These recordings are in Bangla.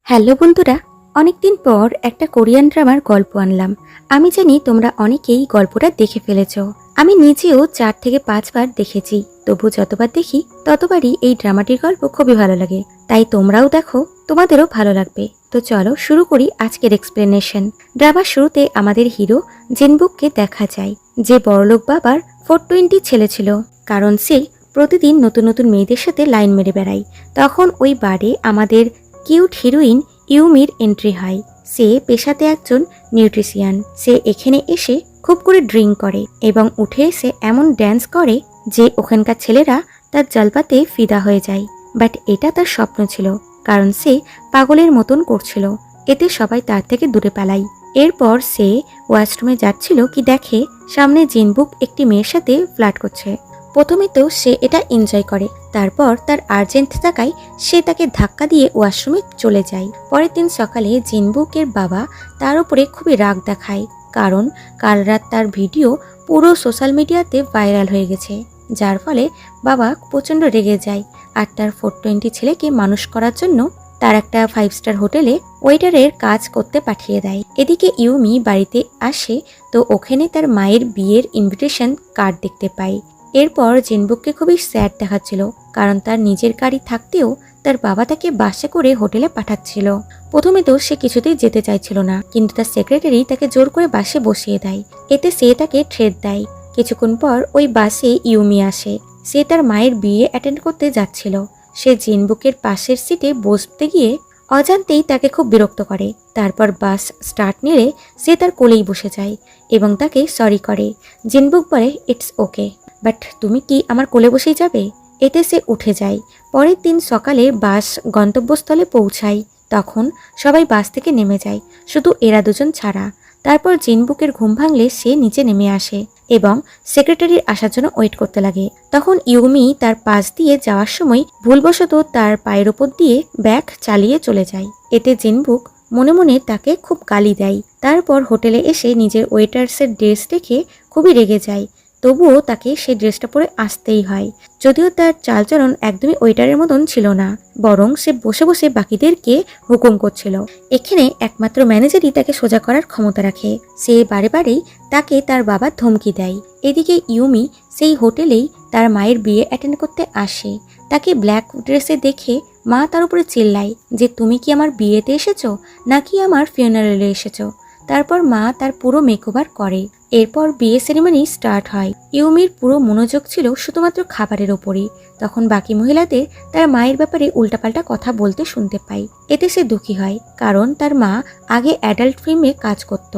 হ্যালো বন্ধুরা, অনেকদিন পর একটা কোরিয়ান ড্রামার গল্প আনলাম। আমি জানি তোমরা অনেকেই গল্পটা দেখে ফেলেছো। আমি নিজেও 4 থেকে 5 বার দেখেছি, তবু যতবার দেখি ততবারই এই ড্রামাটির গল্প খুবই ভালো লাগে। তাই তোমরাও দেখো, তোমাদেরও ভালো লাগবে। তো চলো শুরু করি আজকের এক্সপ্লেনেশন। ড্রামার শুরুতে আমাদের হিরো জিনবুককে দেখা যায়, যে বড়লোক বাবার 420 ছেলে ছিল, কারণ সে প্রতিদিন নতুন নতুন মেয়েদের সাথে লাইন মেরে বেড়ায়। তখন ওই বারে আমাদের কিউট হিরোইন ইউমির এন্ট্রি হয়। সে পেশাতে একজন নিউট্রিশিয়ান। সে এখানে এসে খুব করে ড্রিঙ্ক করে এবং উঠে এসে এমন ড্যান্স করে যে ওখানকার ছেলেরা তার জলপাতে ফিদা হয়ে যায়। বাট এটা তার স্বপ্ন ছিল, কারণ সে পাগলের মতন করছিল। এতে সবাই তার থেকে দূরে পালায়। এরপর সে ওয়াশরুমে যাচ্ছিল কি দেখে সামনে জিনবুক একটি মেয়ের সাথে ফ্লার্ট করছে। প্রথমে তো সে এটা এনজয় করে, তারপর তার আর্জেন্ট থাকায় সে তাকে ধাক্কা দিয়ে ওয়াশরুমে চলে যায়। পরের দিন সকালে জিনবুকের বাবা তার উপরে খুবই রাগ দেখায়, কারণ কাল রাত তার ভিডিও পুরো সোশ্যাল মিডিয়াতে ভাইরাল হয়ে গেছে, যার ফলে বাবা প্রচণ্ড রেগে যায় আর তার 420 ছেলেকে মানুষ করার জন্য তার একটা 5 স্টার হোটেলে ওয়েটারের কাজ করতে পাঠিয়ে দেয়। এদিকে ইউমি বাড়িতে আসে, তো ওখানে তার মায়ের বিয়ের ইনভিটেশন কার্ড দেখতে পায়। এরপর জিনবুককে খুবই স্যাড দেখাচ্ছিল, কারণ তার নিজের গাড়ি থাকতেও তার বাবা তাকে বাসে করে হোটেলে পাঠাচ্ছিল। প্রথমে তো সে কিছুতেই যেতে চাইছিল না, কিন্তু তার সেক্রেটারি তাকে জোর করে বাসে বসিয়ে দেয়। এতে সে তাকে থ্রেট দেয়। কিছুক্ষণ পর ওই বাসে ইউমি আসে। সে তার মায়ের বিয়ে অ্যাটেন্ড করতে যাচ্ছিল। সে জিনবুকের পাশের সিটে বসতে গিয়ে অজান্তেই তাকে খুব বিরক্ত করে। তারপর বাস স্টার্ট নিলে সে তার কোলেই বসে যায় এবং তাকে সরি করে। জিনবুক বলে, ইটস ওকে, বাট তুমি কি আমার কোলে বসেই যাবে? এতে সে উঠে যায়। পরের দিন সকালে বাস গন্তব্যস্থলে পৌঁছায়। তখন সবাই বাস থেকে নেমে যায়, শুধু এরা দুজন ছাড়া। তারপর জিনবুকের ঘুম ভাঙলে সে নিচে নেমে আসে এবং সেক্রেটারির আসার জন্য ওয়েট করতে লাগে। তখন ইউমি তার পাশ দিয়ে যাওয়ার সময় ভুলবশত তার পায়ের ওপর দিয়ে ব্যাগ চালিয়ে চলে যায়। এতে জিনবুক মনে মনে তাকে খুব গালি দেয়। তারপর হোটেলে এসে নিজের ওয়েটার্সের ড্রেস দেখে খুবই রেগে যায়, তবুও তাকে সেই ড্রেসটা পরে আসতেই হয়। যদিও তার চালচলন একদমই ওয়েটারের মতন ছিল না, বরং সে বসে বসে বাকিদেরকে হুকুম করছিল। এখানে একমাত্র ম্যানেজারই তাকে সোজা করার ক্ষমতা রাখে। সে বারে বারেই তাকে তার বাবা ধমকি দেয়। এদিকে ইউমি সেই হোটেলেই তার মায়ের বিয়ে অ্যাটেন্ড করতে আসে। তাকে ব্ল্যাক ড্রেসে দেখে মা তার উপরে চিল্লায় যে তুমি কি আমার বিয়েতে এসেছো নাকি আমার ফিউনারেলে এসেছো। তারপর মা তার পুরো মেকওভার করে। এরপর বিয়ে সেরেমনি স্টার্ট হয়। ইউমির পুরো মনোযোগ ছিল শুধুমাত্র খাবারের ওপরই। তখন বাকি মহিলাদের তার মায়ের ব্যাপারে উল্টাপাল্টা কথা বলতে শুনতে পায়। এতে সে দুঃখী হয়, কারণ তার মা আগে অ্যাডাল্ট ফিল্মে কাজ করত।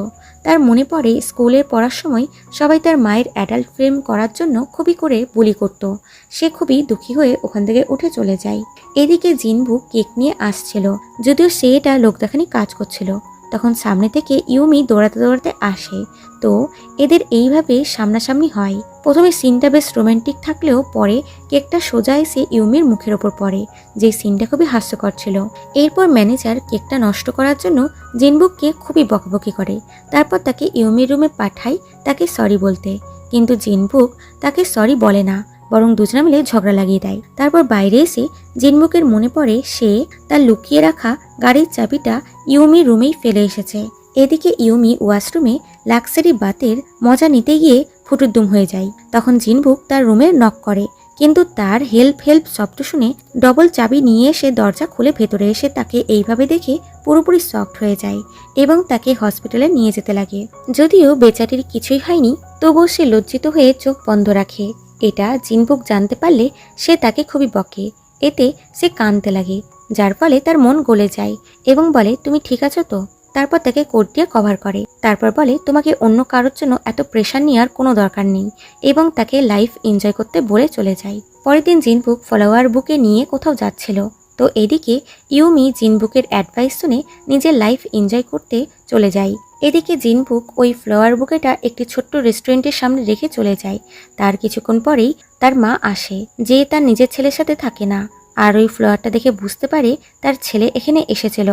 তার মনে পড়ে স্কুলে পড়ার সময় সবাই তার মায়ের অ্যাডাল্ট ফিল্ম করার জন্য খুবই করে বুলি করত। সে খুবই দুঃখী হয়ে ওখান থেকে উঠে চলে যায়। এদিকে জিনবুক কেক নিয়ে আসছিল, যদিও সে এটা লোকদেখানি কাজ করছিল। তখন সামনে থেকে ইউমি দৌড়াতে দৌড়াতে আসে, তো এদের এইভাবে সামনাসামনি হয়। প্রথমে সিনটা বেশ রোমান্টিক থাকলেও পরে কেকটা সোজা এসে ইউমির মুখের ওপর পড়ে, যে সিনটা খুবই হাস্যকর ছিল। এরপর ম্যানেজার কেকটা নষ্ট করার জন্য জিনবুককে খুবই বকাবকি করে। তারপর তাকে ইউমির রুমে পাঠায় তাকে সরি বলতে, কিন্তু জিনবুক তাকে সরি বলে না, বরং দুজনে মিলে ঝগড়া লাগিয়ে দেয়। তারপর বাইরে এসে জিনবুকের মনে পড়ে সে তার লুকিয়ে রাখা গাড়ির চাবিটা ইউমির রুমেই ফেলে এসেছে। এদিকে ইউমি ওয়াশরুমে লাক্সারি বাতের মজা নিতে গিয়ে ফুটুদ্দুম হয়ে যায়। তখন জিনবুক তার রুমে নক করে, কিন্তু তার হেল্প হেল্প শব্দ শুনে ডবল চাবি নিয়ে এসে দরজা খুলে ভেতরে এসে তাকে এইভাবে দেখে পুরোপুরি শকড হয়ে যায় এবং তাকে হসপিটালে নিয়ে যেতে লাগে। যদিও বেচারির কিছুই হয়নি, তবুও সে লজ্জিত হয়ে চোখ বন্ধ রাখে। এটা জিনবুক জানতে পারলে সে তাকে খুবই বকে। এতে সে কাঁদতে লাগে, যার ফলে তার মন গলে যায় এবং বলে, তুমি ঠিক আছো তো? তারপর তাকে কোট দিয়ে কভার করে। তারপর বলে, তোমাকে অন্য কারোর জন্য এত প্রেশার নেওয়ার কোনো দরকার নেই, এবং তাকে লাইফ এনজয় করতে বলে চলে যায়। পরের দিন জিনবুক ফলোয়ার বুকে নিয়ে কোথাও যাচ্ছিল, তো এদিকে ইউমি জিনবুকের অ্যাডভাইস শুনে নিজের লাইফ এনজয় করতে চলে যায়। এদিকে জিনবুক ওই ফ্লাওয়ার বুকেটা একটি ছোট্ট রেস্টুরেন্টের সামনে রেখে চলে যায়। তার কিছুক্ষণ পরেই তার মা আসে, যে তার নিজের ছেলের সাথে থাকে না, আর ওই ফ্লাওয়ারটা দেখে বুঝতে পারে তার ছেলে এখানে এসেছিল।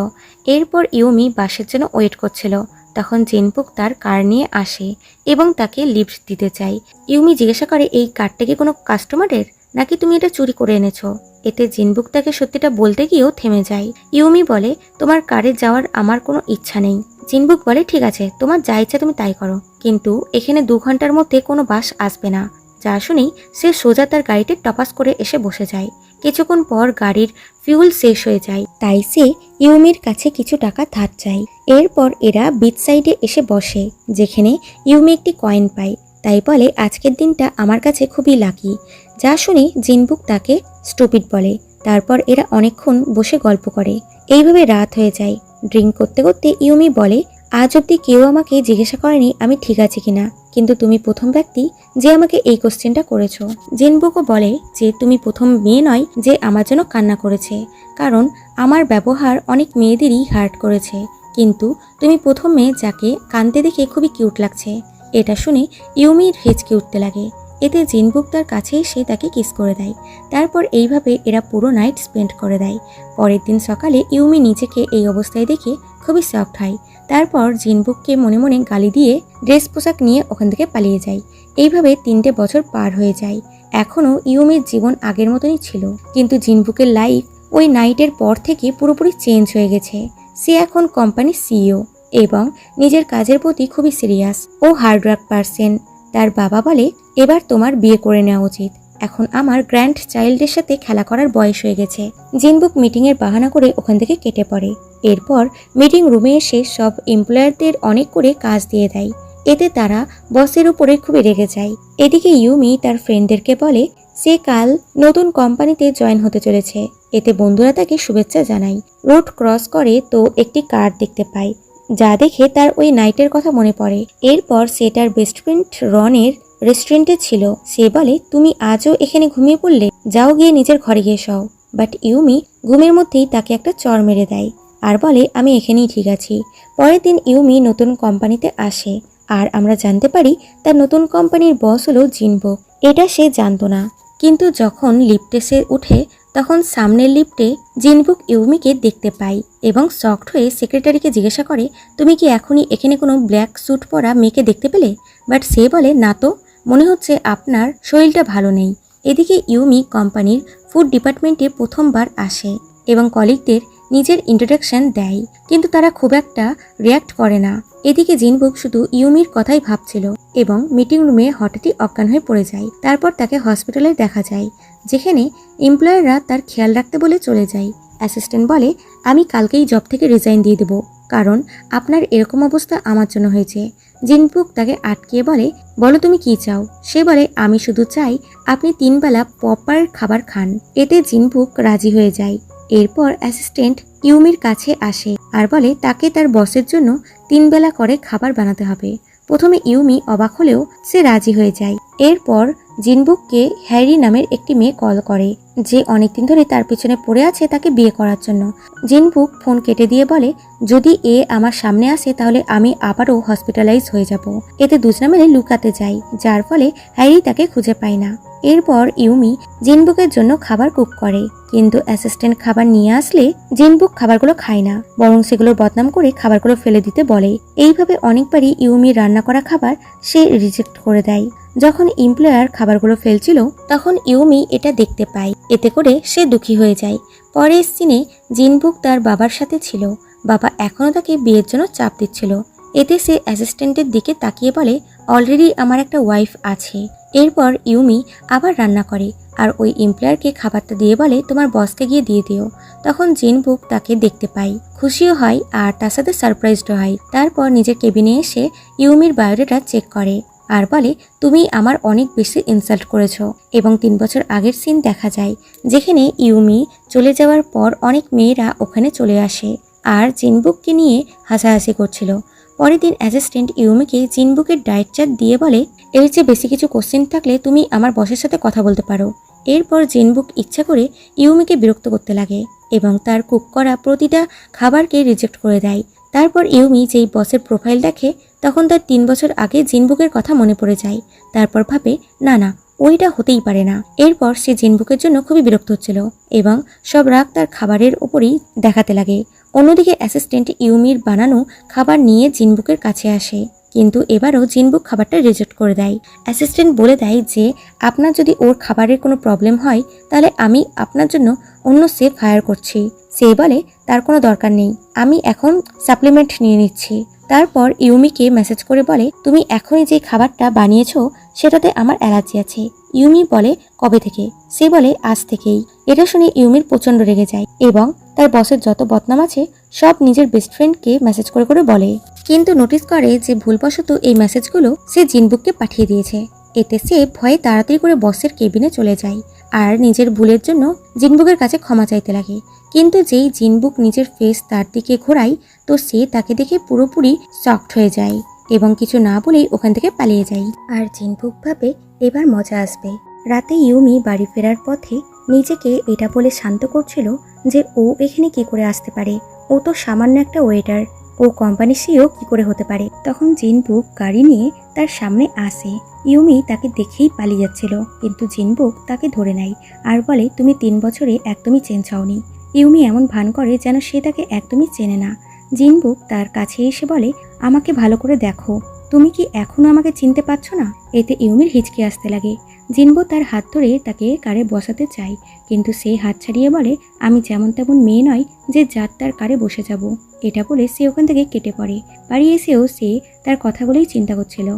এরপর ইউমি বাসের জন্য ওয়েট করছিল। তখন জিনবুক তার কার নিয়ে আসে এবং তাকে লিফট দিতে চায়। ইউমি জিজ্ঞাসা করে, এই কারটা কি কোনো কাস্টমারের নাকি তুমি এটা চুরি করে এনেছো? এতে জিনবুক তাকে সত্যিটা বলতে গিয়েও থেমে যায়। ইউমি বলে, তোমার কারে যাওয়ার আমার কোনো ইচ্ছা নেই। জিনবুক বলে, ঠিক আছে, তোমার যা ইচ্ছা তুমি তাই করো, কিন্তু এখানে 2 ঘন্টার মধ্যে কোনো বাস আসবে না। যা শুনেই সে সোজা তার গাড়িতে টপাস করে এসে বসে যায়। কিছুক্ষণ পর গাড়ির ফিউল শেষ হয়ে যায়, তাই সে ইউমির কাছে কিছু টাকা ধার চায়। এরপর এরা বিচ সাইডে এসে বসে, যেখানে ইউমি একটি কয়েন পায়। তাই বলে, আজকের দিনটা আমার কাছে খুবই লাকি। যা শুনে জিনবুক তাকে স্টুপিড বলে। তারপর এরা অনেকক্ষণ বসে গল্প করে। এইভাবে রাত হয়ে যায়। ড্রিঙ্ক করতে করতে ইউমি বলে, আজ অব্দি কেউ আমাকে জিজ্ঞাসা করেনি আমি ঠিক আছি কিনা, কিন্তু তুমি প্রথম ব্যক্তি যে আমাকে এই কোশ্চেনটা করেছো। জিনবুকও বলে যে তুমি প্রথম মেয়ে নয় যে আমার জন্য কান্না করেছে, কারণ আমার ব্যবহার অনেক মেয়েদেরই হার্ট করেছে, কিন্তু তুমি প্রথম মেয়ে যাকে কাঁদতে দেখে খুবই কিউট লাগছে। এটা শুনে ইউমির হেঁচকে উঠতে লাগে। এতে জিনবুক তার কাছে এসে তাকে কিস করে দেয়। তারপর এইভাবে এরা পুরো নাইট স্পেন্ড করে দেয়। পরের দিন সকালে ইউমি নিজেকে এই অবস্থায় দেখে খুবই শকড হয়। তারপর জিনবুককে মনে মনে গালি দিয়ে ড্রেস পোশাক নিয়ে ওখান থেকে পালিয়ে যায়। এইভাবে 3টে বছর পার হয়ে যায়। এখনও ইউমির জীবন আগের মতনই ছিল, কিন্তু জিনবুকের লাইফ ওই নাইটের পর থেকে পুরোপুরি চেঞ্জ হয়ে গেছে। সে এখন কোম্পানির সিইও এবং নিজের কাজের প্রতি খুবই সিরিয়াস ও হার্ডওয়ার্ক পারসন। তার বাবা বলে, এবার তোমার বিয়ে করে নেওয়া উচিত, এখন আমার গ্র্যান্ড চাইল্ডের সাথে খেলা করার বয়স হয়ে গেছে। জিনবুক মিটিংয়ের বাহানা করে ওখান থেকে কেটে পড়ে। এরপর মিটিং রুমে এসে সব এমপ্লয়ারদের অনেক করে কাজ দিয়ে দেয়। এতে তারা বসের উপরে খুবই রেগে যায়। এদিকে ইউমি তার ফ্রেন্ডদেরকে বলে সে কাল নতুন কোম্পানিতে জয়েন হতে চলেছে। এতে বন্ধুরা তাকে শুভেচ্ছা জানায়। রোড ক্রস করে তো একটি কার দেখতে পায়, যা দেখে তার ওই নাইটের কথা মনে পড়ে। এরপর সে তার বেস্ট ফ্রেন্ড রনের রেস্টুরেন্টে ছিল। সে বলে, তুমি আজও এখানে ঘুমিয়ে পড়লে, যাও গিয়ে নিজের ঘরে গিয়ে শও। বাট ইউমি ঘুমের মধ্যেই তাকে একটা চড় মেরে দেয় আর বলে, আমি এখানেই ঠিক আছি। পরের দিন ইউমি নতুন কোম্পানিতে আসে আর আমরা জানতে পারি তার নতুন কোম্পানির বস হলো জিনবুক। এটা সে জানতো না, কিন্তু যখন লিফটে সে উঠে তখন সামনের লিফটে জিনবুক ইউমিকে দেখতে পায় এবং শকড হয়ে সেক্রেটারিকে জিজ্ঞাসা করে, তুমি কি এখনই এখানে কোনো ব্ল্যাক স্যুট পরা মেয়েকে দেখতে পেলে? বাট সে বলে, না তো, মনে হচ্ছে আপনার শরীরটা ভালো নেই। এদিকে ইউমি কোম্পানির ফুড ডিপার্টমেন্টে প্রথমবার আসে এবং কলিগদের নিজের ইন্ট্রোডাকশন দেয়, কিন্তু তারা খুব একটা রিয়াক্ট করে না। এদিকে জিনবুক শুধু ইউমির কথাই ভাবছিল এবং মিটিং রুমে হঠাৎই অজ্ঞান হয়ে পড়ে যায়। তারপর তাকে হসপিটালে দেখা যায়, যেখানে এমপ্লয়াররা তার খেয়াল রাখতে বলে চলে যায়। অ্যাসিস্ট্যান্ট বলে, আমি কালকেই জব থেকে রিজাইন দিয়ে দেবো, কারণ আপনার এরকম অবস্থা আমার জন্য হয়েছে। জিনবুক তাকে আটকিয়ে বলে, বলো তুমি কি চাও? সে বলে, আমি শুধু চাই আপনি 3 বেলা প্রপার খাবার খান। এতে জিনবুক রাজি হয়ে যায়। এরপর অ্যাসিস্ট্যান্ট ইউমির কাছে আসে আর বলে তাকে তার বসের জন্য 3 বেলা করে খাবার বানাতে হবে। প্রথমে ইউমি অবাক হলেও সে রাজি হয়ে যায়। এরপর জিনবুককে হ্যারি নামের একটি মেয়ে কল করে, যে অনেকদিন ধরে তার পিছনে পড়ে আছে তাকে বিয়ে করার জন্য। জিনবুক ফোন কেটে দিয়ে বলে, যদি এ আমার সামনে আসে তাহলে আমি আবারও হসপিটালাইজ হয়ে যাব। এতে দুজনে মিলে লুকাতে যায়, যার ফলে হ্যারি তাকে খুঁজে পায় না। এরপর ইউমি জিনবুকের জন্য খাবার কুক করে, কিন্তু অ্যাসিস্ট্যান্ট খাবার নিয়ে আসলে জিনবুক খাবারগুলো খায় না, বরং সেগুলোর বদনাম করে খাবারগুলো ফেলে দিতে বলে। এইভাবে অনেকবারই ইউমি রান্না করা খাবার সে রিজেক্ট করে দেয়। যখন এমপ্লয়ার খাবারগুলো ফেলছিল তখন ইউমি এটা দেখতে পায়। এতে করে সে দুঃখী হয়ে যায়। পরের সিনে জিনবুক তার বাবার সাথে ছিল। বাবা এখনও তাকে বিয়ের জন্য চাপ দিচ্ছিল। এতে সে অ্যাসিস্ট্যান্টের দিকে তাকিয়ে বলে, অলরেডি আমার একটা ওয়াইফ আছে। এরপর ইউমি আবার রান্না করে আর ওই এমপ্লয়ারকে খাবারটা দিয়ে বলে, তোমার বসকে গিয়ে দিয়ে দিও। তখন জিনবুক তাকে দেখতে পায়, খুশিও হয় আর তার সাথে সারপ্রাইজড হয়। তারপর নিজের কেবিনে এসে ইউমির বায়োডাটা চেক করে আর বলে, তুমি আমার অনেক বেশি ইনসাল্ট করেছো। এবং 3 বছর আগের সিন দেখা যায়, যেখানে ইউমি চলে যাওয়ার পর অনেক মেয়েরা ওখানে চলে আসে আর জিনবুককে নিয়ে হাসাহাসি করছিল। পরের দিন অ্যাসিস্ট্যান্ট ইউমিকে জিনবুকের ডায়েট চার্ট দিয়ে বলে, এর চেয়ে বেশি কিছু কোশ্চেন থাকলে তুমি আমার বসের সাথে কথা বলতে পারো। এরপর জিনবুক ইচ্ছা করে ইউমিকে বিরক্ত করতে লাগে এবং তার কুক করা প্রতিটা খাবারকে রিজেক্ট করে দেয়। তারপর ইউমি যেই বসের প্রোফাইল দেখে তখন তার 3 বছর আগে জিনবুকের কথা মনে পড়ে যায়। তারপর ভাবে, না না, ওইটা হতেই পারে না। এরপর সে জিনবুকের জন্য খুবই বিরক্ত হচ্ছিল এবং সব রাগ তার খাবারের ওপরই দেখাতে লাগে। অন্যদিকে অ্যাসিস্ট্যান্ট ইউমির বানানো খাবার নিয়ে জিনবুকের কাছে আসে। কিন্তু এবারও জিনবুক খাবারটা রিজেক্ট করে দেয়। অ্যাসিস্ট্যান্ট বলে দেয় যে আপনার যদি ওর খাবারের কোনো প্রবলেম হয় তাহলে আমি আপনার জন্য অন্য সেফ হায়ার করছি। সে বলে তার কোনো দরকার নেই, আমি এখন সাপ্লিমেন্ট নিয়ে নিচ্ছি। তারপর ইউমিকে মেসেজ করে বলে তুমি এখনই যে খাবারটা বানিয়েছো সেটাতে আমার অ্যালার্জি আছে। ইউমি বলে কবে থেকে? সে বলে আজ থেকেই। এটা শুনে ইউমির প্রচন্ড রেগে যায় এবং তার বসের যত বদনাম আছে সব নিজের বেস্ট ফ্রেন্ডকে মেসেজ করে করে বলে, কিন্তু নোটিস করে যে ভুলবশত এই মেসেজগুলো সে জিনবুককে পাঠিয়ে দিয়েছে। এতে সে ভয়ে তাড়াতাড়ি করে বসের কেবিনে চলে যায় আর নিজের ভুলের জন্য জিনবুকের কাছে ক্ষমা চাইতে লাগে। কিন্তু যেই জিনবুক নিজের ফেস তার দিকে ঘোরায় তো সে তাকে দেখে পুরোপুরি শকড হয়ে যায় এবং কিছু না বলেই ওখান থেকে পালিয়ে যায়। আর জিনবুক ভাবে এবার মজা আসবে। রাতে ইউমি বাড়ি ফেরার পথে নিজেকে এটা বলে শান্ত করছিল যে ও এখানে কি করে আসতে পারে, ও তো সামান্য একটা ওয়েটার, ও কোম্পানি সিও কি করে হতে পারে। তখন জিনবুক গাড়ি নিয়ে তার সামনে আসে। ইউমি তাকে দেখেই পালিয়ে যাচ্ছিল, কিন্তু জিনবুক তাকে ধরে নেয় আর বলে তুমি 3 বছরে একদমই চেঞ্জ হওনি। ইউমি এমন ভান করে যেন সে তাকে একদমই চেনে না। জিনবুক তার কাছে এসে বলে আমাকে ভালো করে দেখো, তুমি কি এখনো আমাকে চিনতে পারছো না? এতে ইউমির হিচকে আসতে লাগে। জিনবুক তার হাত ধরে তাকে কারে বসাতে চায়, কিন্তু সে হাত ছাড়িয়ে বলে আমি যেমন তেমন মেয়ে নয় যে যার তার কারে বসে যাব। এটা বলে সে ওখান থেকে কেটে পড়ে। বাড়ি এসেও সে তার কথাগুলোই চিন্তা করছিল।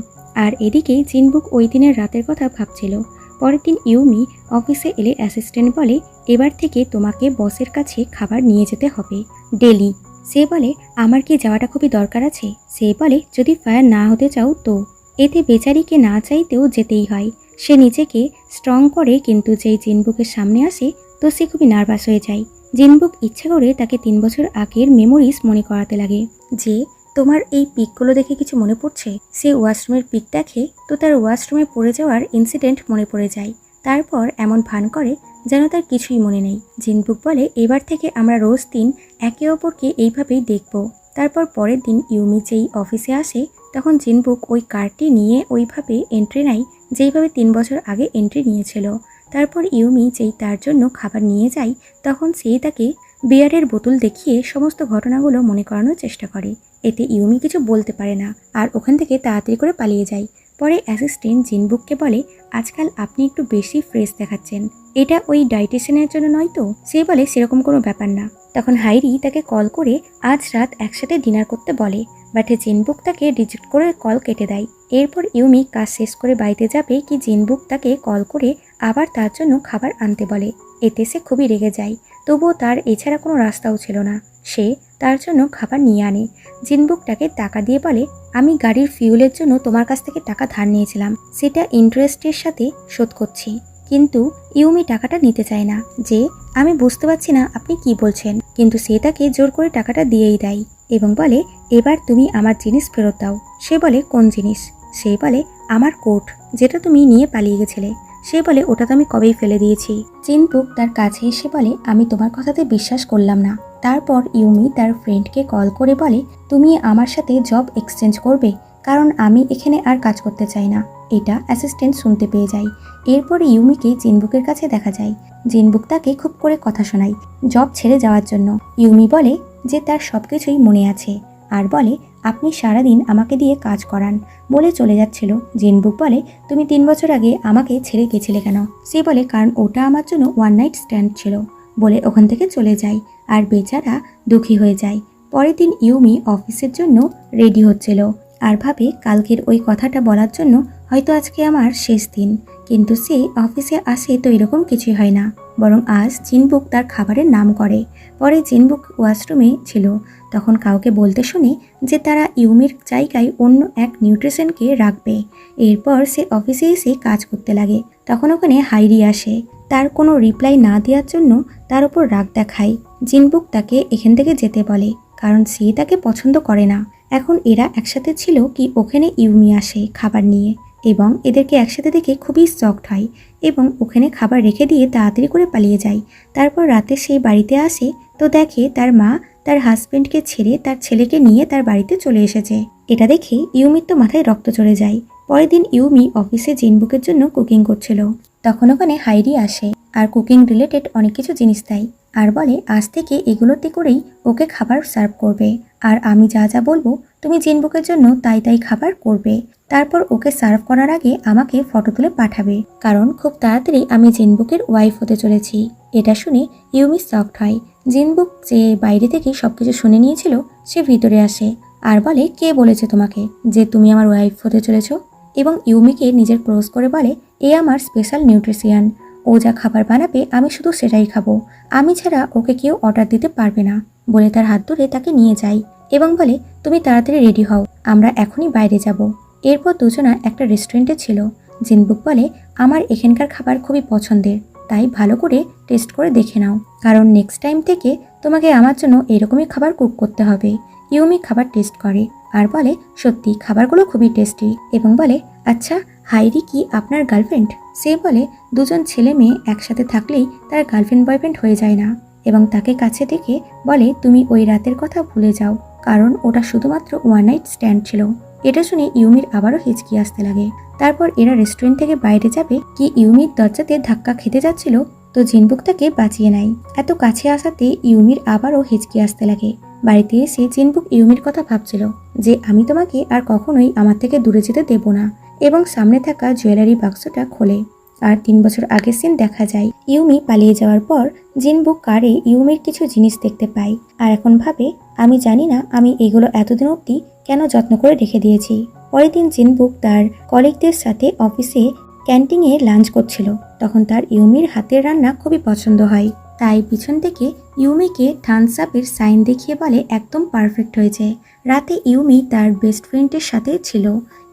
আর এদিকে জিনবুক ওই দিনের রাতের কথা ভাবছিল। পরের দিন ইউমি অফিসে এলে অ্যাসিস্ট্যান্ট বলে এবার থেকে তোমাকে বসের কাছে খাবার নিয়ে যেতে হবে ডেলি। সে বলে আমার কি যাওয়াটা খুবই দরকার আছে? সে বলে যদি ফায়ার না হতে চাও তো। এতে বেচারিকে না চাইতেও যেতেই হয়। সে নিজেকে স্ট্রং করে, কিন্তু যেই জিনবুকের সামনে আসে তো সে খুবই নার্ভাস হয়ে যায়। জিনবুক ইচ্ছে করে তাকে 3 বছর আগের মেমোরিজ মনে করাতে লাগে যে তোমার এই পিকগুলো দেখে কিছু মনে পড়ছে? সে ওয়াশরুমের পিক দেখে তো তার ওয়াশরুমে পড়ে যাওয়ার ইনসিডেন্ট মনে পড়ে যায়। তারপর এমন ভান করে যেন তার কিছুই মনে নেই। জিনবুক বলে এবার থেকে আমরা রোজ দিন একে অপরকে এইভাবেই দেখব। তারপর পরের দিন ইউমি যেই অফিসে আসে তখন জিনবুক ওই কার্ডটি নিয়ে ওইভাবে এন্ট্রি নেয় যেইভাবে 3 বছর আগে এন্ট্রি নিয়েছিল। তারপর ইউমি যেই তার জন্য খাবার নিয়ে যায় তখন সেই তাকে বিয়ারের বোতল দেখিয়ে সমস্ত ঘটনাগুলো মনে করানোর চেষ্টা করে। এতে ইউমি কিছু বলতে পারে না আর ওখান থেকে তাড়াতাড়ি করে পালিয়ে যায়। পরে অ্যাসিস্ট্যান্ট জিনবুককে বলে আজকাল আপনি একটু বেশি ফ্রেশ দেখাচ্ছেন, এটা ওই ডাইটিশিয়ানের জন্য নয় তো? সে বলে সেরকম কোনো ব্যাপার না। তখন হাইরি তাকে কল করে আজ রাত একসাথে ডিনার করতে বলে, বাট জিনবুক তাকে রিজেক্ট করে কল কেটে দেয়। এরপর ইউমি কাজ শেষ করে বাড়িতে যাবে কি জিনবুক তাকে কল করে আবার তার জন্য খাবার আনতে বলে। এতে সে খুবই রেগে যায়, তবুও তার এছাড়া কোনো রাস্তাও ছিল না। সে তার জন্য খাবার নিয়ে আনে। জিনবুক তাকে টাকা দিয়ে বলে আমি গাড়ির ফিউলের জন্য তোমার কাছ থেকে টাকা ধার নিয়েছিলাম, সেটা ইন্টারেস্টের সাথে শোধ করছি। কিন্তু ইউমি টাকাটা নিতে চায় না, যে আমি বুঝতে পারছি না আপনি কি বলছেন, কিন্তু সে তাকে জোর করে টাকাটা দিয়েই দেয় এবং বলে এবার তুমি আমার জিনিস ফেরত দাও। সে বলে কোন জিনিস? সে বলে আমার কোট, যেটা তুমি নিয়ে পালিয়ে গেছিলে। সে বলে ওটা তো আমি কবেই ফেলে দিয়েছি। জিনবুক তার কাছে এসে বলে আমি তোমার কথাতে বিশ্বাস করলাম না। তারপর ইউমি তার ফ্রেন্ডকে কল করে বলে তুমি আমার সাথে জব এক্সচেঞ্জ করবে, কারণ আমি এখানে আর কাজ করতে চাই না। এটা অ্যাসিস্ট্যান্ট শুনতে পেয়ে যায়। এরপর ইউমিকে জিনবুকের কাছে দেখা যায়। জিনবুক তাকে খুব করে কথা শোনায় জব ছেড়ে যাওয়ার জন্য। ইউমি বলে যে তার সবকিছুই মনে আছে আর বলে আপনি সারাদিন আমাকে দিয়ে কাজ করান বলে চলে যাচ্ছিল। জিনবুক বলে তুমি 3 বছর আগে আমাকে ছেড়ে গেছিলে কেন? সে বলে কারণ ওটা আমার জন্য ওয়ান নাইট স্ট্যান্ড ছিল বলে ওখান থেকে চলে যায় আর বেচারা দুঃখী হয়ে যায়। পরের দিন ইউমি অফিসের জন্য রেডি হচ্ছিল আর ভাবে কালকের ওই কথাটা বলার জন্য হয়তো আজকে আমার শেষ দিন, কিন্তু সে অফিসে আসে তো এরকম কিছুই হয় না, বরং আজ জিনবুক তার খাবারের নাম করে। পরে জিনবুক ওয়াশরুমে ছিল, তখন কাউকে বলতে শুনে যে তারা ইউমির জায়গায় অন্য এক নিউট্রিশনকে রাখবে। এরপর সে অফিসে এসে কাজ করতে লাগে। তখন ওখানে হাইরি আসে। তার কোনো রিপ্লাই না দেওয়ার জন্য তার উপর রাগ দেখায়। জিনবুক তাকে এখান থেকে যেতে বলে, কারণ সে তাকে পছন্দ করে না। এখন এরা একসাথে ছিল কি ওখানে ইউমি আসে খাবার নিয়ে এবং এদেরকে একসাথে দেখে খুবই শকড হয় এবং ওখানে খাবার রেখে দিয়ে তাড়াতাড়ি করে পালিয়ে যায়। তারপর রাতে সেই বাড়িতে আসে তো দেখে তার মা তার হাজবেন্ডকে ছেড়ে তার ছেলেকে নিয়ে তার বাড়িতে চলে এসেছে। এটা দেখে ইউমির তো মাথায় রক্ত চড়ে যায়। পরের দিন ইউমি অফিসে জিনবুকের জন্য কুকিং করছিল। তখন ওখানে হাইরি আসে আর কুকিং রিলেটেড অনেক কিছু জিনিস দেয় আর বলে আজ থেকে এগুলোতে করেই ওকে খাবার সার্ভ করবে আর আমি যা যা বলবো তো তুমি জিনবুকের জন্য তাই তাই খাবার করবে, তারপর ওকে সার্ভ করার আগে আমাকে ফটো তুলে পাঠাবে, কারণ খুব তাড়াতাড়ি আমি জিনবুকের ওয়াইফ হতে চলেছি। এটা শুনে ইউমি শকড হয়। জিনবুক যে বাইরে থেকে সবকিছু শুনে নিয়েছিল সে ভিতরে আসে আর বলে, কে বলেছে তোমাকে যে তুমি আমার ওয়াইফ হতে চলেছ? এবং ইউমিকে নিজের ক্লোজ করে বলে, এ আমার স্পেশাল নিউট্রিশিয়ান, ও যা খাবার বানাবে আমি শুধু সেটাই খাবো, আমি ছাড়া ওকে কেউ অর্ডার দিতে পারবে না, বলে তার হাত ধরে তাকে নিয়ে যায় এবং বলে, তুমি তাড়াতাড়ি রেডি হও, আমরা এখনই বাইরে যাব। এরপর দুজনা একটা রেস্টুরেন্টে ছিল। জিনবুক বলে, আমার এখানকার খাবার খুবই পছন্দের, তাই ভালো করে টেস্ট করে দেখে নাও, কারণ নেক্সট টাইম থেকে তোমাকে আমার জন্য এরকমই খাবার কুক করতে হবে। ইউমি খাবার টেস্ট করে আর বলে, সত্যি খাবারগুলো খুবই টেস্টি, এবং বলে, আচ্ছা হাইরি কি আপনার গার্লফ্রেন্ড? সে বলে, দুজন ছেলে মেয়ে একসাথে থাকলেই তার গার্লফ্রেন্ড বয়ফ্রেন্ড হয়ে যায় না, এবং তাকে কাছে ডেকে বলে, তুমি ওই রাতের কথা ভুলে যাও, কারণ ওটা শুধুমাত্র ওয়ান নাইট স্ট্যান্ড ছিল। এটা শুনে ইউমির আবারও হিচকি আসতে লাগে। তারপর এরা রেস্টুরেন্ট থেকে বাইরে যাবে কি ইউমির দরজাতে ধাক্কা খেতে যাচ্ছিল, তো জিনবুক তাকে বাঁচিয়ে নেয়। এত কাছে আসাতে ইউমির আবারও হিচকি আসতে লাগে। বাড়িতে এসে জিনবুক ইউমির কথা ভাবছিল যে আমি তোমাকে আর কখনোই আমার থেকে দূরে যেতে দেব না, এবং সামনে থাকা জুয়েলারি বাক্সটা খোলে আর 3 বছর আগের সিন দেখা যায়। ইউমি পালিয়ে যাওয়ার পর জিনবুক কারে ইউমির কিছু জিনিস দেখতে পায় আর এখন ভাবে, আমি জানি না আমি এগুলো এতদিন অবধি কেন যত্ন করে রেখে দিয়েছি। পরের দিন জিনবুক তার কলিগদের সাথে অফিসে ক্যান্টিনে লাঞ্চ করছিল, তখন তার ইউমির হাতের রান্না খুবই পছন্দ হয়, তাই পিছন থেকে ইউমিকে থামস আপের সাইন দেখিয়ে বলে, একদম পারফেক্ট হয়েছে। রাতে ইউমি তার বেস্ট ফ্রেন্ডের সাথে ছিল,